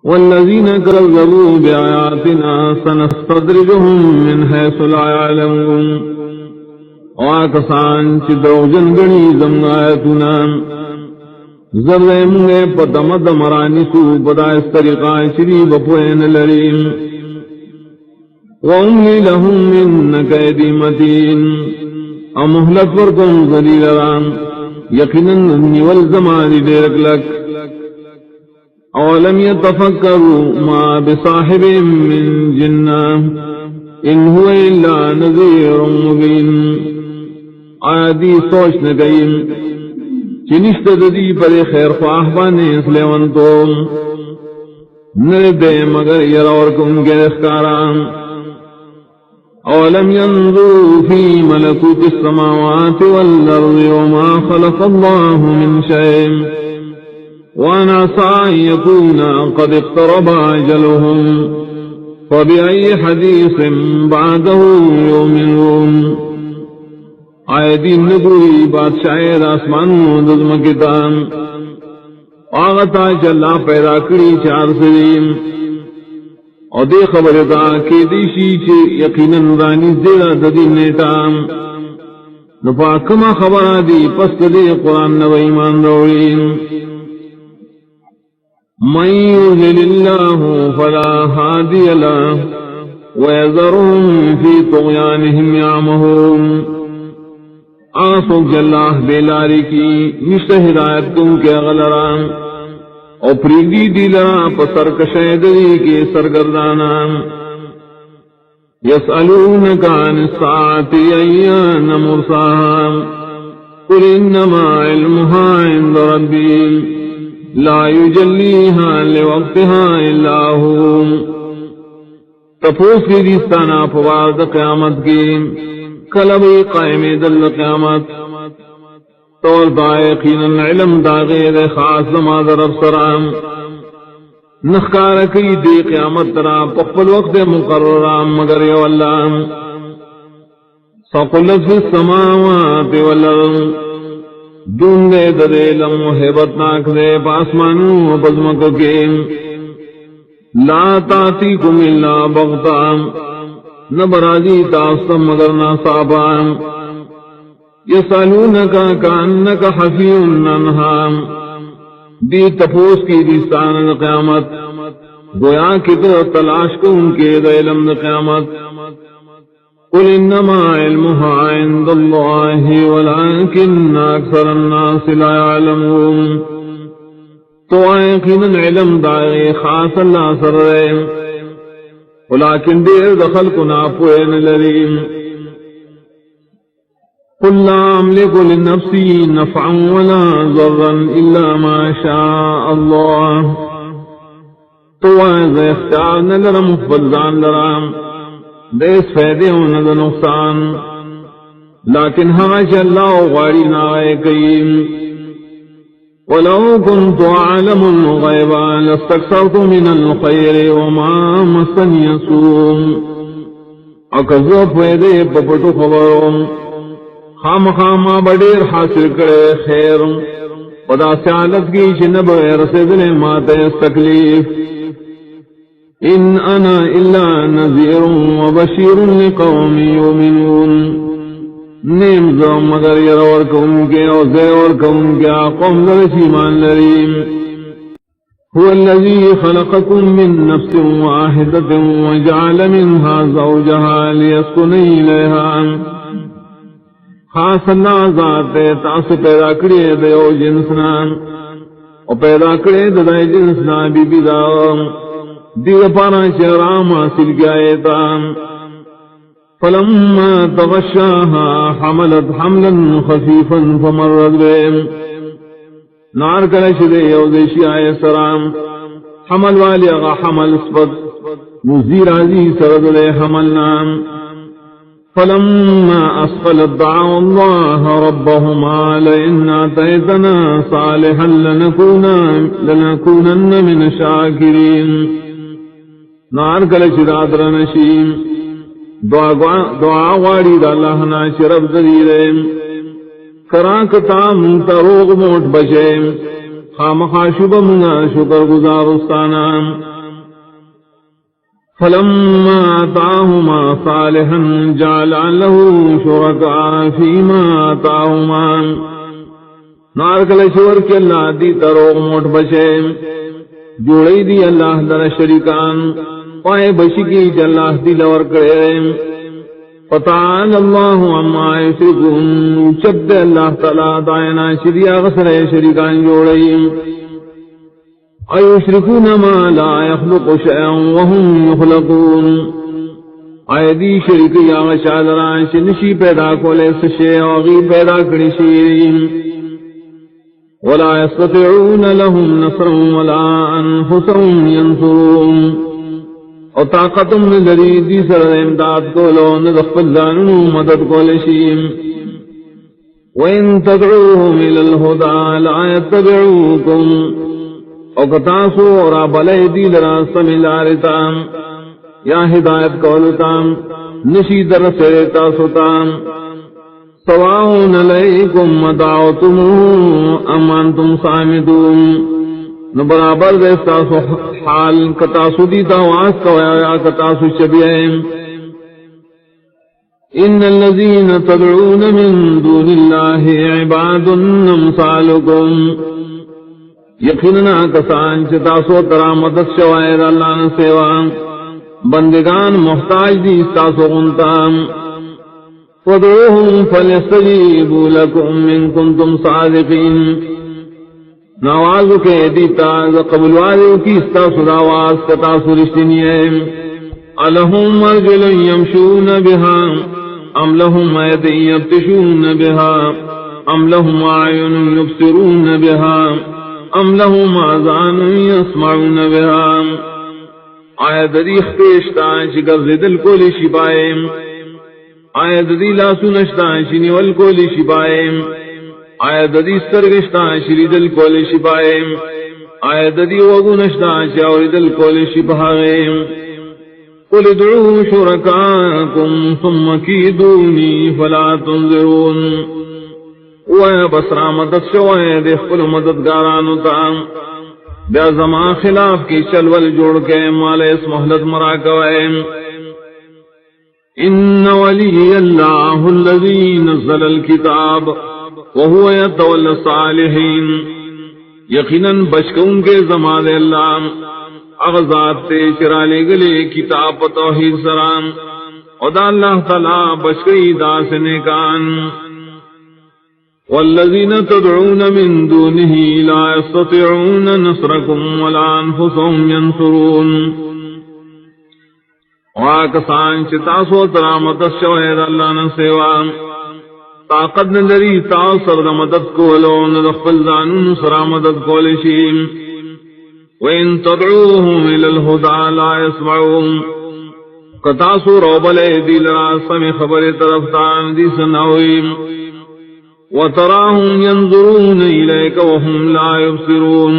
والذین کذبوا بآیاتنا سنستدرجهم من حیث لا يعلمون او آکسان چ دروغجن گنی زمن آیتنا ذرے منگے پتمد مرانی سو پدا اس طریقہ چری بپوین لریم وَأُمْلِي لَهُمْ مِنَّ كَيْدِ مَتِينٍ امہلت ورکم ذلیل رام یقیناً نیول زمانی دیرک لک اولم يتفکروا ما بصاحب من جنہ ان هو الا نذیر مبین آیا دی سوچ نگئیم چنشت دی پر خیر خواہ بانے اس لیون تو نردے مگر یرورکم کے اخکاران اولم ينظروا في ملكوت السماوات والارض وما خلق الله من شيء وان عسى ان يكون قد اقترب اجلهم فبأي حديث بعده يؤمنون آئے دین نگوری بادشاہ آسمانوں دزم کتاب آغتا چلا پیدا کری چار سریم اور دے خبر دا کہ دیشی چے یقیناً رانی زیرہ ددی نیتام نپاکما خبر دی پست دے قرآن نو ایمان روڑین من یضلل اللہ فلا ہادی لہ ویذرهم فی طغیانہم یعمہون آسو جلہ بیلاری کی نشت ہدایت تم کے غلران او پریگی دیلا پسر کشیدری کے سرگردانا یسألونک عن الساعة ایان مرساها قل انما علمها عند ربی لا یجلیها لوقتها الا هو تپوس کی دیستانا پوارد قیامت کی کلبی قائم دل قیامت طول دا یقینا علم دا غیر خاص زمان در افسرام نخکار کی دی قیامت ترا پخفل وقت مقررام مگر یو اللہ سقلت فی السماوات والارض دون دے دے علم و حیبتناک دے پاسمانوں و بزمکو کے لا تاتیکم الا بغتام نبرازی تاستم مگر ناصابان یسالونکا کانکا حفیون عنہا دی تپوس کی دیستان قیامت گویا کی تو تلاش کو ان کے علم قیامت قل انما علمها عند اللہ ولكن اکثر الناس لا يعلمون تو یقینا علم دائے خاص اللہ سر رہے ولكن دیر دخل کو ناپوین لریم قل لا املک لنفسی نفعا ولا ضرا الا ما شاء اللہ تو ایز اختیار نلرم فلدان لرام دیس فیدے ہونا دا نقصان لیکن ہمیں اللہ غاری نائے قیم ولو كنت أعلم الغيب لاستكثرت من الخير وما مسني سوء اکزو پیدے پپٹو خبروں خام خاما بڑیر حاصل کرے خیر پدا سیالت کی چنب رسدن مات تکلیف ان انا الا نذیر وبشیر لقوم یؤمنون نیم زو مگر یرور کون کے اور زیور کون کے قوم لرشی مان لریم هو الذي خلقكم من نفس واحدة وجعل منها زوجها ليسكن إليها خاص اللہ ذات تاس پیدا کرے دیو جنسنا اور پیدا کرے دے جنسنا بی بی دا دیو پارا شرام حاصل گئے تا فلما تغشاها حملت حملا خفيفا فمرت بهم نار کلش دے یوزیشی آئے سرام حمل والی اغا حمل اسپد مزیر عزی سرد لے حمل نام فلما اسفلت دعوا الله ربهما لئن آتيتنا صالحا لنكونن من الشاكرين نار کلش دادر نشیم دعا غاری دا اللہ نا شرف دلیلیں کراکتا منتا روغ موٹ بچے خامخا شب منا شکر گزارستانا فلما آتاہما صالحا جعل له شرکاء فیما آتاہما نارکل شور کے اللہ دی تروغ موٹ بچے جوڑی دی اللہ در شریکان پائے بشی کی جلہ دی لور کرے فتعال اللہ عما یشرکون چد اللہ تعالی دائنا شریع غسر شریکان جوڑی ایشرکون ما لا يخلق شیئا وهم یخلقون ایدی شریکی آغشادران شنشی پیدا کولے سشے آغی پیدا کرشی ولا يستطيعون لهم نصرا ولا انفسهم ينصرون اور طاقتم لری دی سر امداد کولو ندخل دانو مدد کولشیم وَإِن تَدْعُوهُمْ إِلَى الْهُدَى لَا يَتَّبِعُوكُمْ اور کتاسو اور بلے دی لرا سملارتام یا ہدایت کولتام نشی در سرتا ستام سواؤن علیکم مدعوتم ام انتم صامتون نو برابر دیستا حال کتاسو دیتا واس کوایا کتاسو شبیئیم ان الذین تدعون من دون اللہ عباد امثالکم یقیننا کسان چتاسو ترامدت شوائد اللہ نسیوان بندگان محتاج دی استاسو غنتام فدعوهم فلیستجیبوا لکم من کنتم صادقین نوازو کے دیتا قبل والو کی استاسو داواز کتاسو رشتنیم الہم ارجل یمشون بها ام لهم ایدی یبتشون بها ام لهم اعین یبصرون بها ام لهم آذان یسمعون بها آیت دی اختیشتان شکر دل کولی شبائیم آیت دی لاسو نشتان شنی والکولی شبائیم آیت دی سترگشتان شری دل کولی شبائیم آیت دی وگو نشتان شاوری دل کولی شبائیم قل ادعو شرکاکم ثم کیدونی فلا تنظرون وَيَا بسرا مدد شوائے دیکھ کل مددگارانو تا بیا زمان خلاف کی چلول جوڑ کے مالے اس محلت مرا کوئے ان ولی اللہ الذی نزل الكتاب وهو يتولى الصالحین یقیناً بچکون کے زمان اللہ اغزاد تے چرالے گلے کتاب توحید سرام خدا اللہ تعالی بچکئی دا سنکان والذین تدعون من دونه لا يستطيعون نصركم ولا انفسهم ينصرون واکسان چتاسو ترامت شوید اللہ نسیوا طاقت ندری تاثر مدد کولو ندخل زانون سرا مدد کولشیم وَإِن تَدْعُوهُمْ إِلَى الْهُدَى لَا يَسْمَعُونَ کتاسو روبلے دیل راسم خبر طرفتان دی سنویم وَتَرَاهُمْ يَنظُرُونَ إِلَيْكَ وَهُمْ لَا يُبْصِرُونَ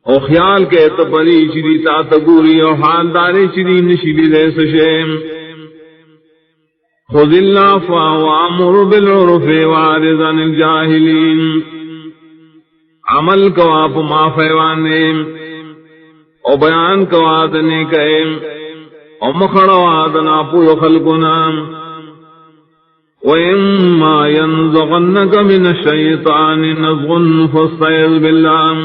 او خیال کے تپری چلی تا تگوری او حال داری چلی نشلی دے سشیم خذ العفو وامر بالعرف واعرض عن الجاہلین، عمل کوا پا معافی وانے او بیان کوا دنے کئے او مخڑوا دنا پویو خلقنا، وَإِمَّا يَنزَغَنَّكَ مِنَ الشَّيْطَانِ نَزْغٌ فَاسْتَعِذْ بِاللَّهِ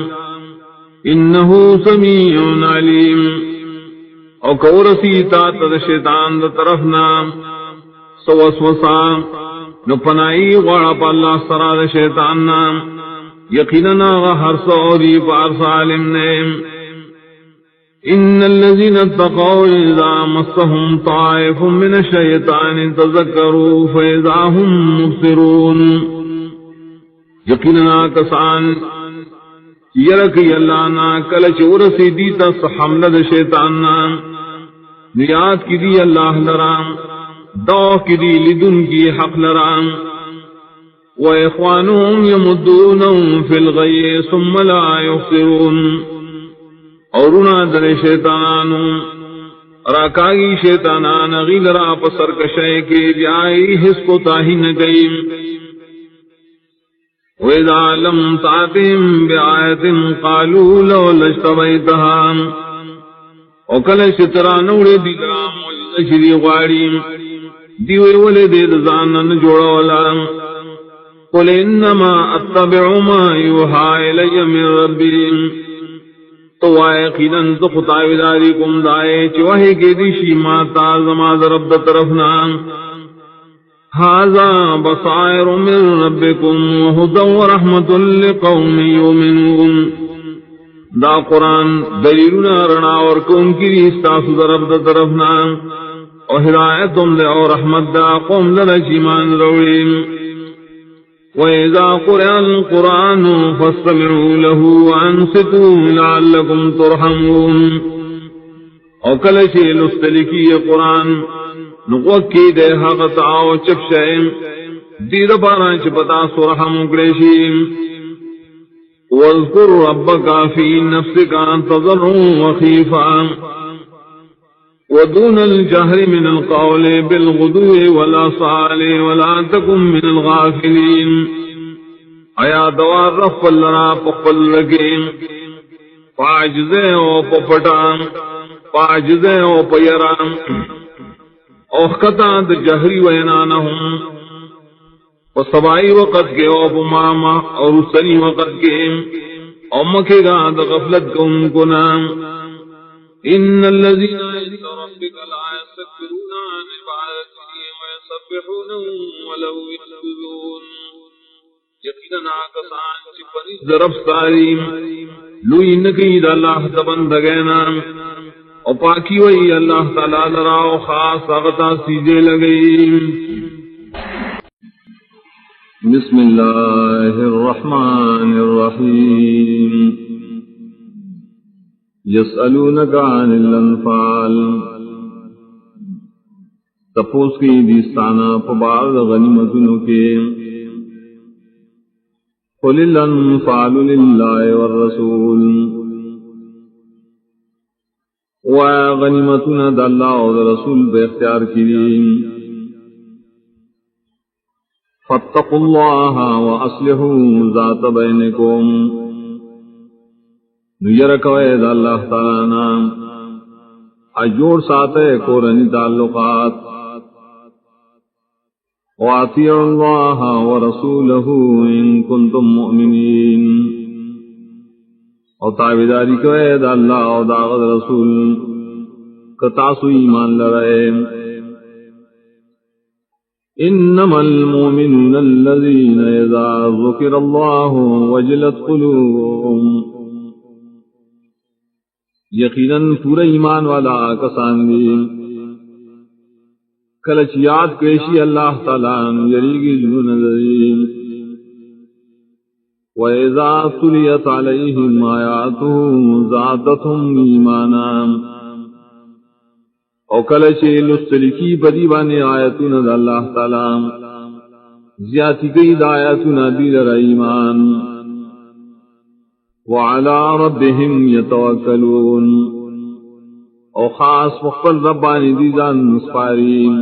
إِنَّهُ سَمِيعٌ عَلِيمٌ، او کورسی تات دا شیطان دا طرفنا سو وسوسا نو پنائی غوڑا پا اللہ سرا دا شیطاننا، یقیننا غہر سوری پارس عالم نے، ان الذين اتقوا اذا مسهم طائف من الشيطان تذكروا فاذا هم مبصرون، یقیننا کسان یرکی اللہ نا کلچ ورسی دیتا حملہ شیطاننا نیاد کی دی اللہ لرام دو کی دی لدن کی حق لرام، وإخوانهم يمدونهم في الغي ثم لا يخسرون، اورونا در شیطانانو راکاگی شیطانان غیل را پسر کشے کے بیائی حس کو تاہی نگئیم، وَإِذَا لَمْ تَعْتِهِمْ بِآيَةٍ قَالُوا لَوْلَا اجْتَبَيْتَهَا، وکل شترانوڑے دیلرا موجد غاریم دیوے ولے دید زانن جوڑا والا، قُلْ إِنَّمَا أَتَّبِعُ مَا يُوحَى إِلَيَّ مِن رَّبِّي، تو یقیناً تو خطاویداری کم دائے چوہے کے دیشی ماتا زماد رب طرفنا، هذا بصائر من ربكم وهدى ورحمة لقوم يؤمنون، دا قرآن دلیلنا رنا ورکون کی ریستاسو در رب طرفنا، اور ہدایتم دے اور رحمت دا قوم لرجیمان روڑیم، وَإِذَا قُرِئَ الْقُرْآنُ فَاسْتَمِعُوا لَهُ وَأَنصِتُوا لَعَلَّكُمْ تُرْحَمُونَ، اور کلشی لستلکی قرآن نقوکی دے حق تعاو چپشائیم دید پارا چپتا سرحم اکریشیم، وَاذْكُرْ رَبَّكَ فِي نَفْسِكَ تَضَرُّعًا وَخِيفَةً وَدُونَ الْجَهْرِ مِنَ الْقَوْلِ بِالْغُدُوِّ وَالْآصَالِ وَلَا تَكُن مِّنَ الْغَافِلِينَ، آیا دوار رف لرا پخل لگیم پاجزے او پپٹام پاجزے او پیرام اوخطا د جہری وینانہم، وصبائی وقت کے او پماما اور سنی وقت کے او مکے گا د غفلت کو ان کو نام، ان الذين عند ربك لا يستكبرون عن عبادته ويسبحونه وله يسجدون، یقیناً کسان چی پریز رب ساریم لوئی نکید اللہ تبندگینا، اور پاکی وئی اللہ تعالی لراؤ خاص اغتا سیدے لگئی۔ بسم اللہ الرحمن الرحیم، یسألونک عن الانفال، تپوس کی دیستانا پبار غنیمتنوں کے، قل الانفال للہ والرسول، وَا غنیمتنا دا اللہ و رسول بے اختیار کریم، فاتقوا اللہ وَأَصْلِحُوا ذَاتَ بَيْنِكُمْ، نُيَرَكَوَيْ دا اللہ تعالیٰ نام اجوڑ ساتے قرآنی تعلقات، وَأَطِيعُوا اللَّهَ وَرَسُولَهُ إِن كُنتُم مُؤْمِنِينَ، اور تابعداری کوئے دا اللہ اور داغد رسول کتاسو ایمان لرائے۔ انما المؤمنون الذين اذا ذكر الله وجلت قلوبهم، یقیناً پورا ایمان والا کسان دی کلچ یاد کریشی اللہ تعالیٰ یریگی جنون نظرین، وَإِذَا تُلِيَتْ عَلَيْهِمْ آيَاتُهُ زَادَتْهُمْ إِيمَانًا، او کلچے لستلکی بدیبان آیتون دا اللہ تعالیٰ زیادی گئی دا آیتون دید را ایمان، وَعَلَىٰ رَبِّهِمْ يَتَوَكَّلُونَ، او خاص مخبر ربانی دیدان نسپارین،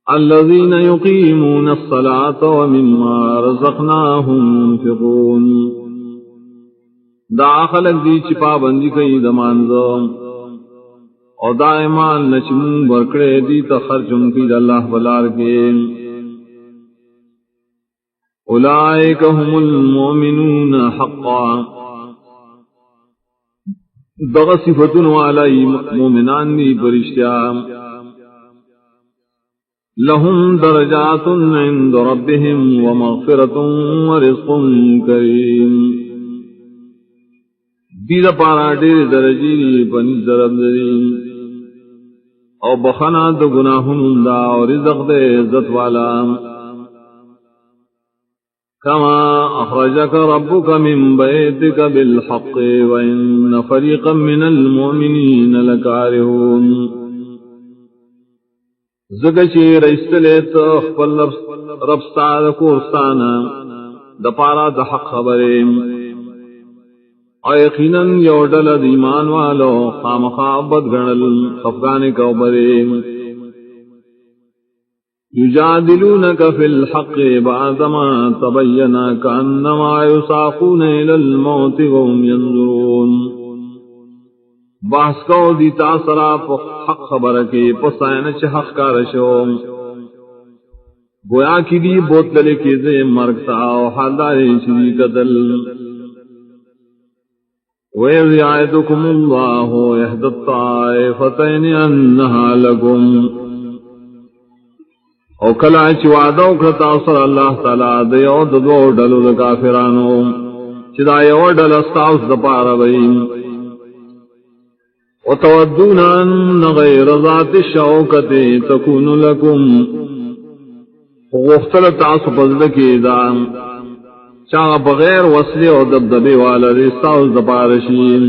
الذين يقيمون الصلاة ومما رزقناهم ينفقون دا خلق دی چپا بندی کئی دمانزو او دا ایمان نچمون برکڑے دی تخرجن کی دا اللہ بلار کے اولئک هم المؤمنون حقا دغ صفتن والی مومنان دی پرشتیا لهم درجات عند ربهم ومغفرة ورزق کریم دید پارا دیر درجی پنیز درب دریم او بخنا دو گناہن دا اور رزق دے عزت والا كما أخرجك ربك من بيتك بالحق وإن فريقا من المؤمنين لكارهون زگچی رئیستلیت اخبر ربستا دا کورستانا دا پارا دا حق خبریم یقیناً یوڈل دیمان والو خامخابت گنل خفگانے کو بریم یجادلونک فی الحق بعدما تبین کانما یساقون الى الموت وهم ینظرون بحث کو دیتا سرا حق خبر کے پسائن چھ حق کارشو گویا کی دی بوتلے کی زی مرگتا و حالداری چیزی قتل وَإِذْ يَعِدُكُمُ اللَّهُ إِحْدَى الطَّائِفَتَيْنِ أَنَّهَا لَكُمْ او کلا چی وعدو کرتا صلی اللہ تعالی دیو دو ڈلو دا کافرانو چی دا یو ڈل استاوس دا پارا بیم وَتَوَدُّونَ أَنَّ غَيْرَ ذَاتِ الشَّوْكَةِ تَكُونُ لَكُمْ غُفْتَلَ تَعْصُ پَزْلَكِ دَعَمْ چاہ بغیر وصلے اور دبدبے والا رستاوس دپارشین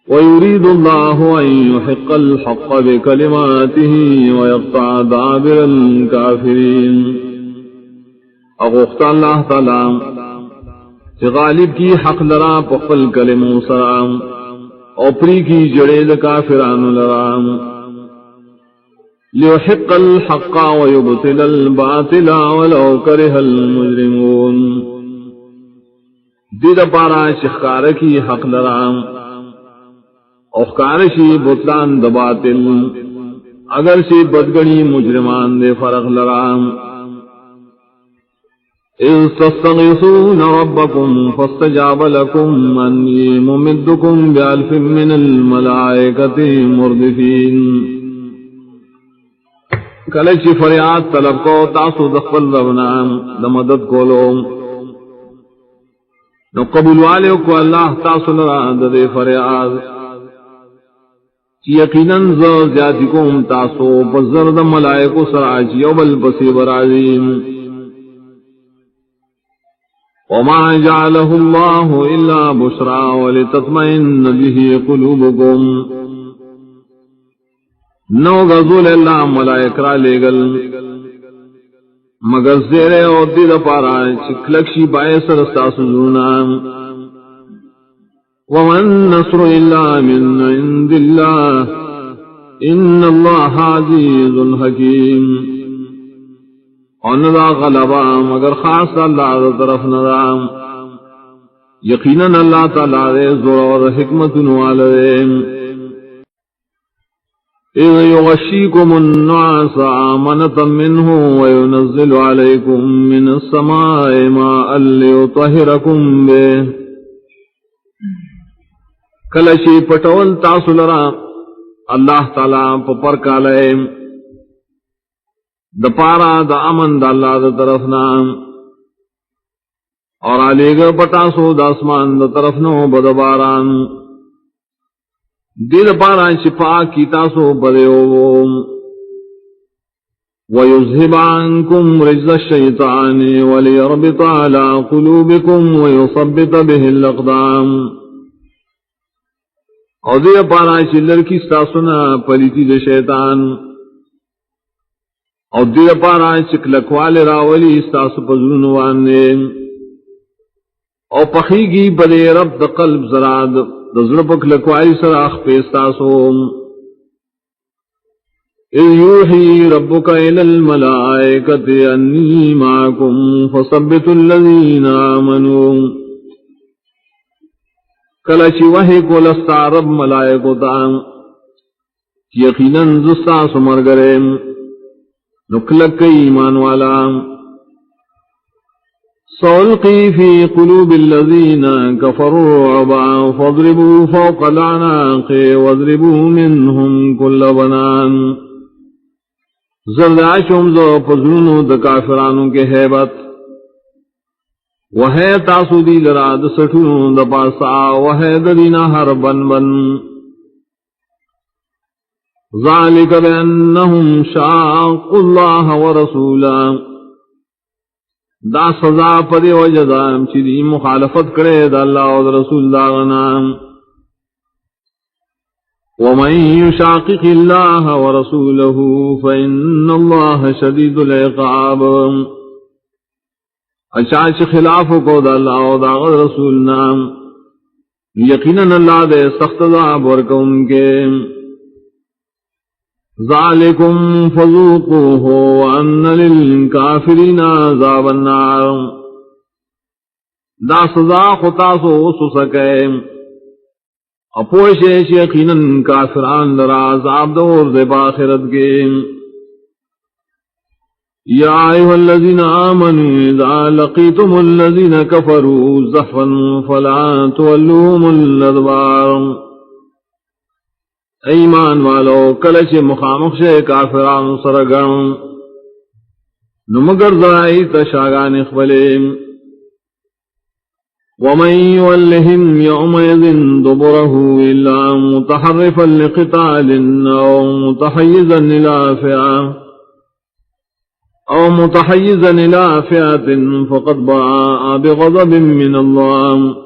وَيُرِيدُ اللَّهُ أَن يُحِقَّ الْحَقَّ بِكَلِمَاتِهِ وَيَقْطَعَ دَابِرَ الْكَافِرِينَ اغوخت اللہ تعالی کہ غالب کی حق لرا پخل کلموں سرام اوپری کی جڑید کافران لرام ليحق الحق ويبطل الباطل ولو كره المجرمون دید پارا شخکار کی حق لرام اخکارشی بطلان دباطل اگر سے بدگنی مجرمان دے فرق لرام اذ تستغیثون ربکم فاستجاب لکم انی ممدکم بألف من الملائکت مردفین کلچی فریاد طلب کو تاسو دخل ربنام دا مدد کولو نو قبول والے کو اللہ تاسو لرا دے فریاد چی یقیناً زیادی کوم تاسو بزرد ملائکو سراجی و بل بسی برازیم وما جعله اللہ الا بشرا ولتطمئن به قلوبکم نو غزول اللہ ملائک را لے گل مگر زیرے اور دید پارا چکلکشی بائے سرستا سزونا ومن نصر الا من عند اللہ ان اللہ عزیز الحکیم اور ندا غلبا مگر خاص اللہ طرف ندا یقیناً اللہ تعالی دے زور اور حکمت والدے إذ يغشيكم النعاس آمنة منه وينزل عليكم من السماء ماء ليطهركم به کلشی پٹول تاسو لرا اللہ تعالی پپر کالے دپارا دا امن دا اللہ دا طرفنا اور علیگ پٹاسو دا اسمان دا طرفنو بدباران دل پارا شفا کی تاسو بدیو وَيُذْهِبَ عَنْكُمْ رِجْزَ الشَّيْطَانِ وَلِيَرْبِطَ عَلَىٰ قُلُوبِكُمْ وَيُصَبِّتَ بِهِ الْأَقْدَامِ اور دل پارا شلر کی ستاسونا پلیتی دے شیطان اور دل پارا شکلکوال راولی ستاسو پزرونوانے اور پخیگی بدے رب دا قلب زراد دزرپک لکوائی سراخ پیستاسو إذ يوحي ربك إلى الملائكة أني معكم فثبتوا الذين آمنوا کلچ وحی کو لستا رب ملائکو تا یقیناً زستا سمر گرے نکلک ایمان والا سألقي في قلوب الذين كفروا الرعب فاضربوا فوق الأعناق واضربوا منهم كل بنان زرداشم زو پزنونو د کافرانو کے حیبت وہے تاسو دی لراد سٹھونو د پاسا وہے دینا ہر بن بن ذالک بأنہم شاقوا اللہ ورسولا دا سزا پدی وجدا چی دی مخالفت کرے دا اللہ و رسول داغنا ومن يشاقق الله ورسوله فإن الله شديد العقاب اچاچ خلاف کو دا اللہ و دا رسول نام یقیناً اللہ دے سخت عذاب ورکون کے ذالکم فذوقوه وان للکافرین عذاب النار دا سزا خطاسو سسکے اپوشے یقیناً کافران لرا عذاب دور دے باخرت کے یا ایھا الذین آمنوا اذا لقیتم الذین کفروا زحفا فلا تولوهم الادبار ایمان والو کلچ مخامخ شے کافران سرگن نمگر ذرائی تشاگان اخبلیم ومن يولهم يومئذ دبره إلا متحرفا لقتال أو متحيزا إلى فئة فقد باء بغضب من الله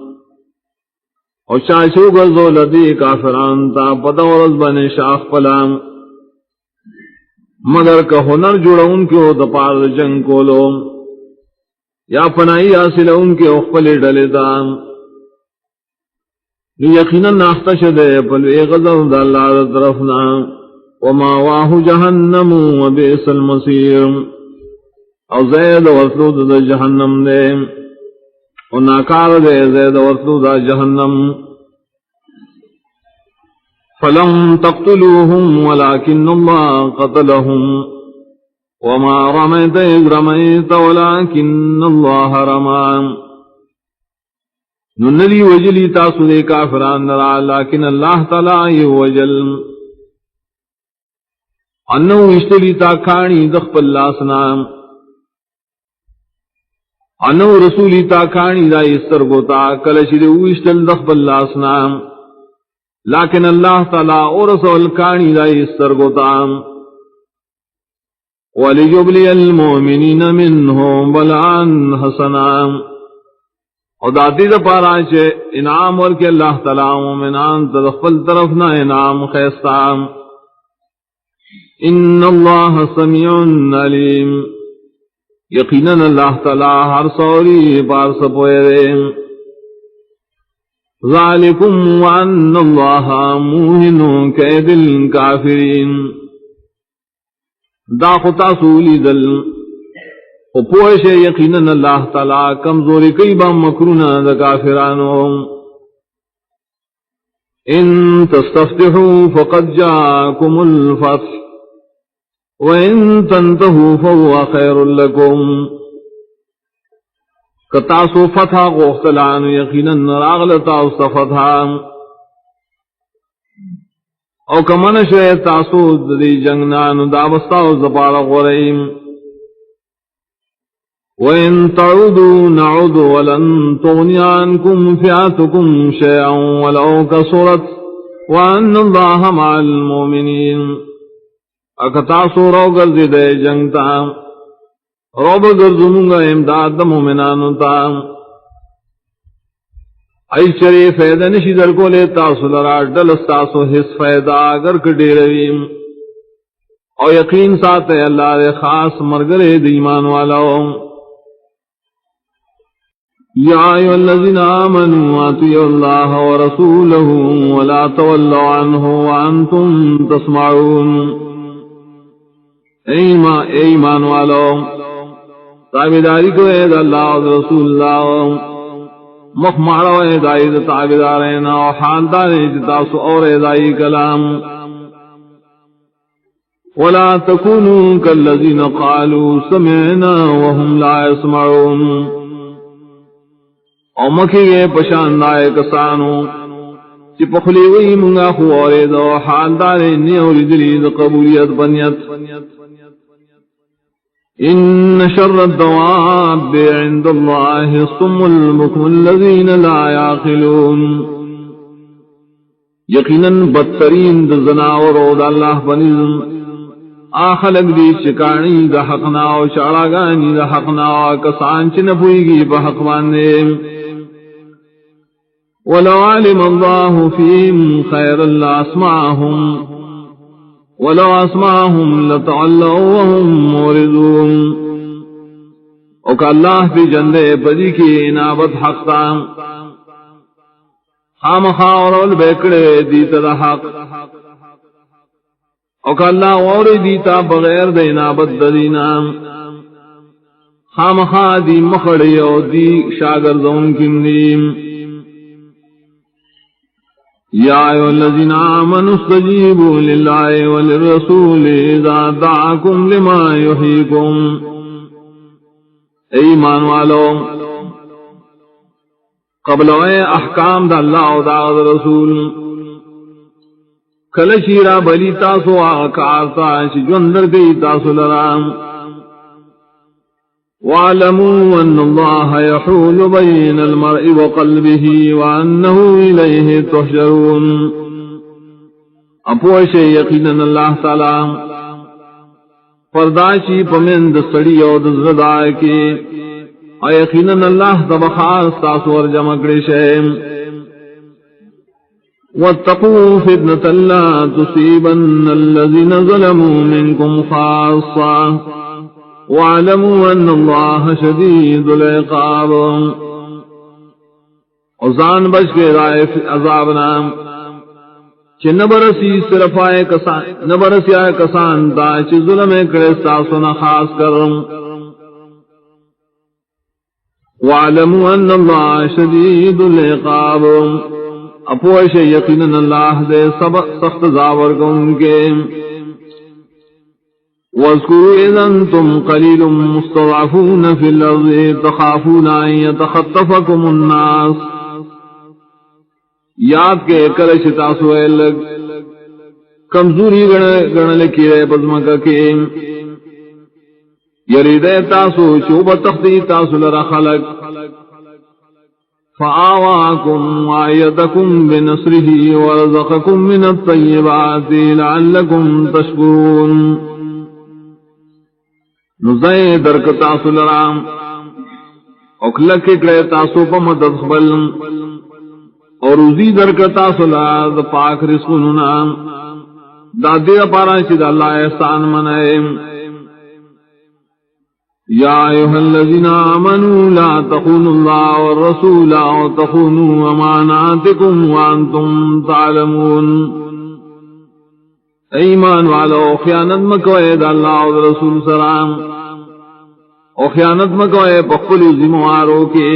وشاشو غزو لدی کافران تا پتورز بن شاخ پلام مگر کہ ہنر جوڑا ان کے دپار جنگ کولو یا پناہی حاصل ان کے اخپل ڈلے دام یقیناً ناختش دے پلوے غضب دا اللہ دا طرفنا وما واہ جہنم و بیس المصیر او زید ورسلود دا جہنم دے و ناکار دے زید ورسلود دا جہنم فلم تقتلوهم ولكن اللہ قتلهم وما رميت إذ رميت ولكن الله رمى ننلی وجلی تاسو دے کافران نرا لیکن اللہ تعالی وجل انہو اشتلی تا کھانی دخپ اللہ سنام انہو رسولی تا کھانی دا استرگو تا کلشی دے اشتل دخپ اللہ سنام لیکن اللہ تعالی اور رسول کھانی دا استرگو تا وَلِيُبْلِيَ الْمُؤْمِنِينَ مِنْهُمْ بَلَاءً حَسَنًا اور دادی دا پارا چھے انعام ورکے اللہ تعالی مومنان تدخل طرفنا انعام خیستام ان اللہ سمیع علیم یقیناً اللہ تعالی ہر سوری پار سپوئے دے ذالکم وان اللہ موہن کید الکافرین دا خطا سولی دل او پوش یقیناً اللہ تعالی کمزوری کئی با مکرونا دا کافرانو ان تستفتحوا فقد جاءكم الفتح وان تنتهوا فهو خیر لکم کتاسو فتح غوختلان یقیناً راغلتا استفتحا او کمن شے تاسو دی جنگنان دابستا و زپار غریم وَإِن تَعُودُوا نَعُودُ وَلَن تُغْنِيَ عَنكُمْ فِئَتُكُمْ شَيْئًا وَلَوْ كَثُرَتْ وَأَنَّ اللَّهَ مَعَ الْمُؤْمِنِينَ اکتاسو رو گرزی دے جنگتا روب گرزمونگا امداد مومنانو تا ای چرے فیدہ نشی در کو لے تاسو لرا ڈلستاسو حس فیدہ اگر کڈی رویم او یقین ساتے اللہ دے خاص مرگرے دیمان والاو یا ایو الذین آمنوا اطیعوا اللہ ورسولہ ولا تولوا عنہ وانتم تسمعون ایمان والو تابداری کو اے اللہ و رسول اللہ مخ مارو اے دائی تابدارینا و حانداری جتاسو اور اے دائی کلام ولا تكونوا كالذين قالوا سمعنا وهم لا يسمعون او مکھی گئے پشاندائے کسانو چی پخلی وی منگا خوارے دو حانداری نیوری دلید قبولیت بنیت ان شر الدواب عند الله الصم البكم الذين لا يعقلون یقیناً بدترین زناور دا اللہ بنظم آخلق دی شکانی دا حقنا و شعراگانی دا حقنا و کسان چی نپوئی گی پا حق باندے ولو علم اللہ فیم خیر اللہ اسمعهم ولو اسمعهم لتعلوا وهم موردون او کہ اللہ پی جندے پدی کی انابت حق تام خام خاور بیکڑے دیتا دا حق او کہ اللہ ووری دیتا بغیر دے انابت دینا خام خا دی مخڑی او دی شاگردون کندیم یا ایھا الذین آمنوا استجیبوا للہ وللرسول اذا دعاکم لما یحییکم ایمان والو قبل احکام دا اللہ و دا رسول کل شیرا بلی تاسو آکارتا شجوندر گئی تاسو لرام وَاعْلَمُوا أَنَّ اللَّهَ يَحُولُ بَيْنَ الْمَرْءِ وَقَلْبِهِ وَأَنَّهُ إِلَيْهِ تُحْشَرُونَ اپوش یقیناً اللہ تعالی پرداشی پمند سڑی او دزردائے کے اور یقیناً اللہ تبخار ساسور جمکڑی شہم وَاتَّقُوا فِتْنَةً لَا تُصِيبَنَّ الَّذِينَ ظَلَمُوا مِنْكُمْ خَاصَّةً وَاعْلَمُوا أَنَّ اللَّهَ شَدِيدُ الْعِقَابِ اوزان بچ کے رائے عذابنا چھ نبرسی صرف آئے کسان نبرسی آئے کسان تا چھ ظلم کرے ساسونا خاص کرم وَاعْلَمُوا أَنَّ اللَّهَ شَدِيدُ الْعِقَابِ اپوش یقیناً اللہ دے سخت زاور کو ان کے وَاذْكُرُوا إِذْ أَنْتُمْ قَلِيلٌ مُسْتَضْعَفُونَ فِي الْأَرْضِ تَخَافُونَ أَنْ يَتَخَطَّفَكُمُ النَّاسُ یاد کے کرش تاسو لگ کمزوری گڑ لکی رہے پزمکا کے یریدے تاسو شوب تختی تاسو لرا خلق فآواكم وآيدكم بنصره ورزقكم من الطيبات لعلكم تشكرون نزائے درک تاسو لرام اکلک اکڑے تاسو پا مدد خبل اور روزی درک تاسو لرا پاک رسولنا دادی پارا چید اللہ احسان منائے یا ایھا الذین آمنوا لا تخونوا اللہ والرسول وتخونوا اماناتکم وانتم تعلمون ایمان والو خیانت مکوئے دا اللہ و رسول سلام او خیانت مکوئے پخلو زموارو کے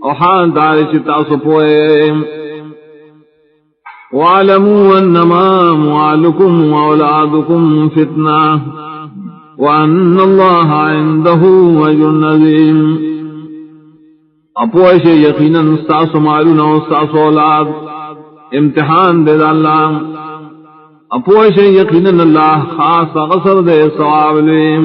او حال دار چتاسو پوئے وَاعْلَمُوا أَنَّمَا أَمْوَالُكُمْ وَأَوْلَادُكُمْ فِتْنَةٌ وَأَنَّ اللَّهَ عِندَهُ أَجْرٌ عَظِيمٌ اپوش یقیناً ساس مالون و ساس اولاد امتحان دے دا اللہ اپوش یقیناً اللہ خاص غصر دے ثواب لیم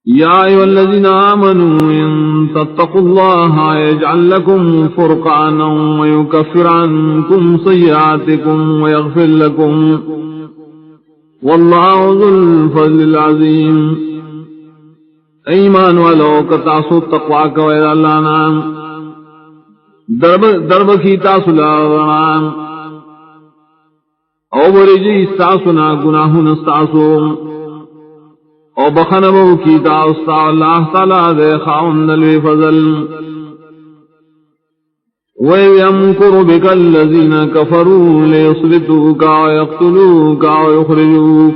یا ایھا الذین آمنوا ان تتقوا اللہ یجعل لکم فرقانا ویکفر عنکم سیئاتکم ویغفر لکم واللہ ذو الفضل العظیم ایمان والو کتاسو تقوی کوئے اللہ نام درب کی تاسو لرنام او برجی استاسونا گناہون استاسو او بخنبو کی تاستا اللہ تعالیٰ دے خاون دلوی فضل وَيَمْكُرُ بِكَ الَّذِينَ كَفَرُوا لِيُصْبِتُوكَ وَيَقْتُلُوكَ وَيُخْرِجُوكَ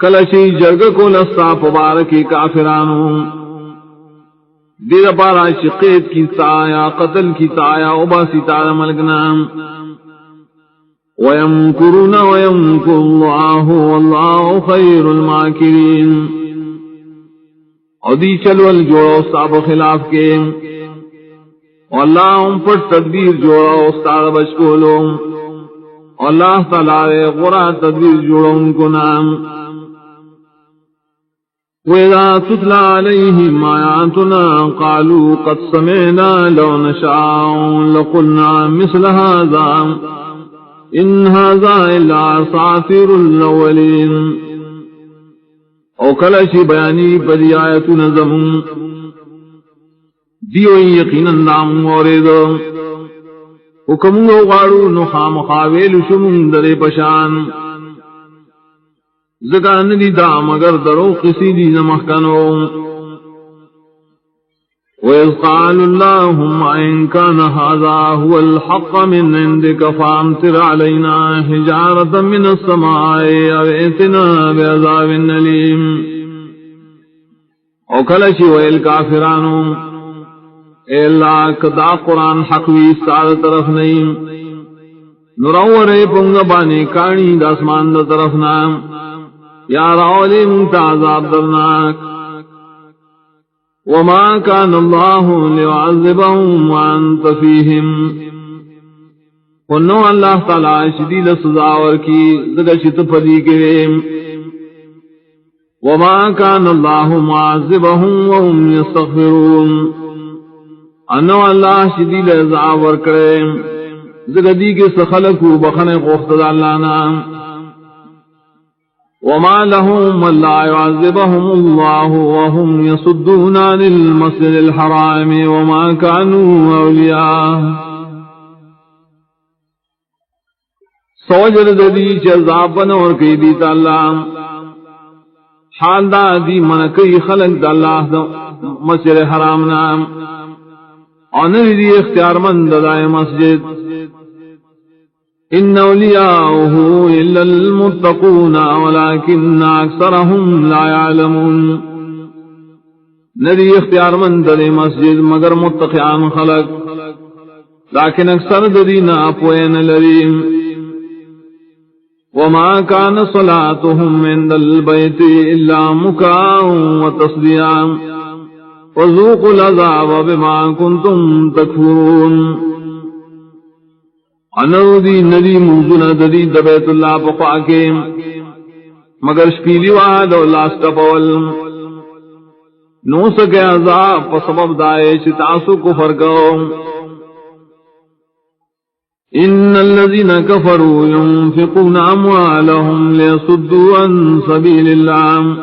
کلشی جرگ کو لستا پبارکی کافرانو دیر پارا شقیت کی سایا قتل کی سایا اباسی تارا ملکنام وَيَمْكُرُونَ وَيَمْكُرُ اللَّهُ وَاللَّهُ خَيْرُ الْمَاكِرِينَ اور دی چلول جوڑا استاب خلاف کے واللہ ان پر تدبیر جوڑا استاد بچکولو اللہ تعالی غرا تدبیر جوڑا ان کو نام وَإِذَا تُتْلَى عَلَيْهِمْ آيَاتُنَا قَالُوا قَدْ سَمِعْنَا لَوْ نَشَاءُ لَقُلْنَا مِثْلَ هَذَا إِنْ هَذَا إِلَّا أَسَاطِيرُ الْأَوَّلِينَ او کلشی بیانی پدی آیت نظم دیو یقینا نام مورد حکمو غارو نخام خاویل شمون در پشان زکان دی دا مگر درو قسی دی نمحکنو وَإِذْ قَالُوا اللَّهُمَّ إِنْ كَانَ هَذَا هُوَ الْحَقَّ مِنْ عِنْدِكَ فَأَمْطِرْ عَلَيْنَا حِجَارَةً مِنَ السَّمَاءِ أَوْ ائْتِنَا بِعَذَابٍ أَلِيمٍ او کلشی ویل کافرانو اے اللہ کدا قرآن حقوی سار طرف نہیں نرور پنگ بانی کانی داسمان دا طرف نام یا راولی منتا عذاب درناک وما كان الله ليعذبهم وانت فيهم ونو اللہ تعالی شدید سزاور کی زگشت پدی کے وما كان الله معذبهم وهم يستغفرون انو اللہ شدید سزاور کرے زگدی کے سخلق بخنے خوفت اللہ نام وما لهم لا يعذبهم الله وهم يصدون عن المسجد الحرام وما كانوا أولياء سوجر ددی چذابن اور کی دیتا اللہ حال دا دی من کئی خلق دا اللہ دا مسجد حرام نام آنر دی اختیار مند دائے مسجد ان اولیاؤه الا المتقون ولكن اکثرهم لا يعلمون ندی اختیار مند دے مسجد مگر متقیان خلق لیکن اکثر ددینا پوین لریم وما كان صلاتهم عند البيت الا مكاء وتصديا وذوقوا العذاب بما كنتم تكفرون انو دی ندی منزون ددی دبیت اللہ پخوا کے مگر شپیلی واد و لاستا پول نو سکے عذاب پا سبب دائے چتاسو کفر کو ان الذين كفروا ينفقون اموالهم ليصدوا عن سبيل الله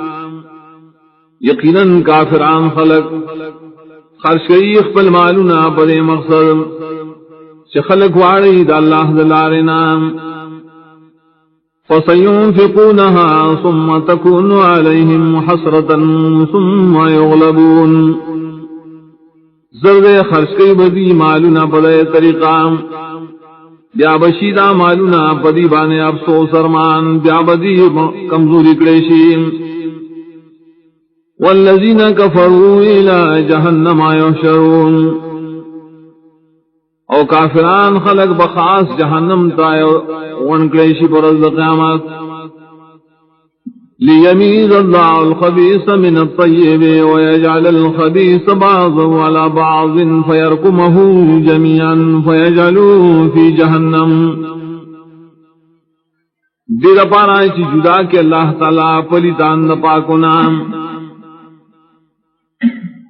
یقینا کافران خلق خرچ کئی اخبل مالنا پر مقصد خلق واری دا اللہ دلارنا فسينفقونها ثم تكون عليهم حسرة ثم يغلبون زرد خرچ کئی بدی مالنا پدے طریقہ بیا بشیدہ مالنا پدی بانے افسوس ارمان بیا بدی کمزوری کلیشی والذین کفروا الى جہنم یحشرون او کافران خلق بخاص جہنم تایو ونکلیشی پر از قیامت لیمیز اللہ الخبیث من الطیب ویجعل الخبیث بعضا على بعض فیرکمہ جميعا فیجعلو فی جہنم دیر پارائی چی جدا کے اللہ تعالیٰ پلیتان دا پاکو نام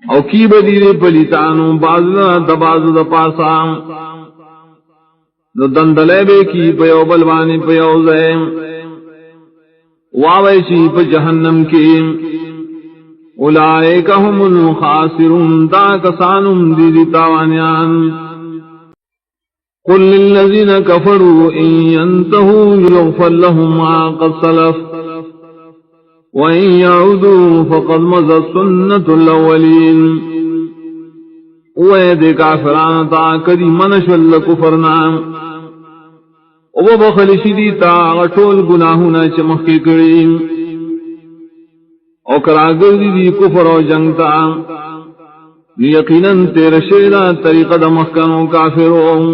او کی بدیر پلیتانو بازنا دباز دا پاسا نو دندلے بے کی پیو بلوانی پیو زیم واویشی پا جہنم کی اولائک هم الخاسرون دا کسانم دیدی تاوانیان قل للذین کفروا ان ينتهوا یغفر لهم ما قد سلف وَإِن يَعُودُوا فَقَدْ مَضَتْ سُنَّةُ الْأَوَّلِينَ وَيَدِ كَافِرَانَ تَا کدی منشول کفرنا او بخل شدیتا غټول گناہونا چمخی کریم او کراگردی دی کفر و جنگتا یقیناً تیر شیدہ طریقہ دا مخکنو کافرون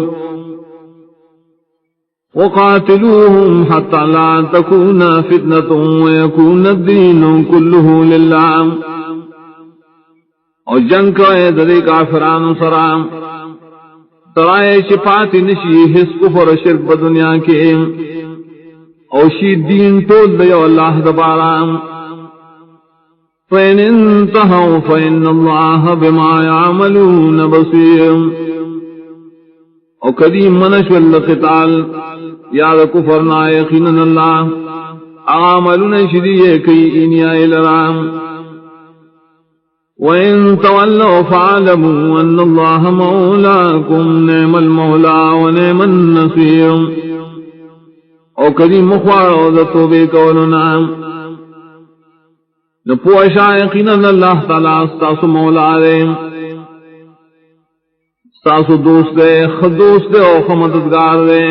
وقاتلوهم حتى لا تكون فتنة ويكون الدين كله لله اور جنگ کرے دے کافران سرام ترائے شفاعت نشی حس کفر شرک بدنیا کے اوشی دین تول دے اللہ دبارام فإن انتهوا فإن الله بما يعملون بصير او قدیم منشو القتال یاد کفر نا یقینا اللہ عاملون شدیئے کئی انیائی لرام وَإِن تَوَلَّوْا فَاعْلَمُوا أَنَّ اللَّهَ مَوْلَاكُمْ نِعْمَ الْمَوْلَى وَنِعْمَ النَّصِيرُ او قدیم مخوارو دتو بے کولنا نپوشا یقینا اللہ تعالیٰ استاسو مولا دے استاسو دوست دے خدوست دے او خمددگار دے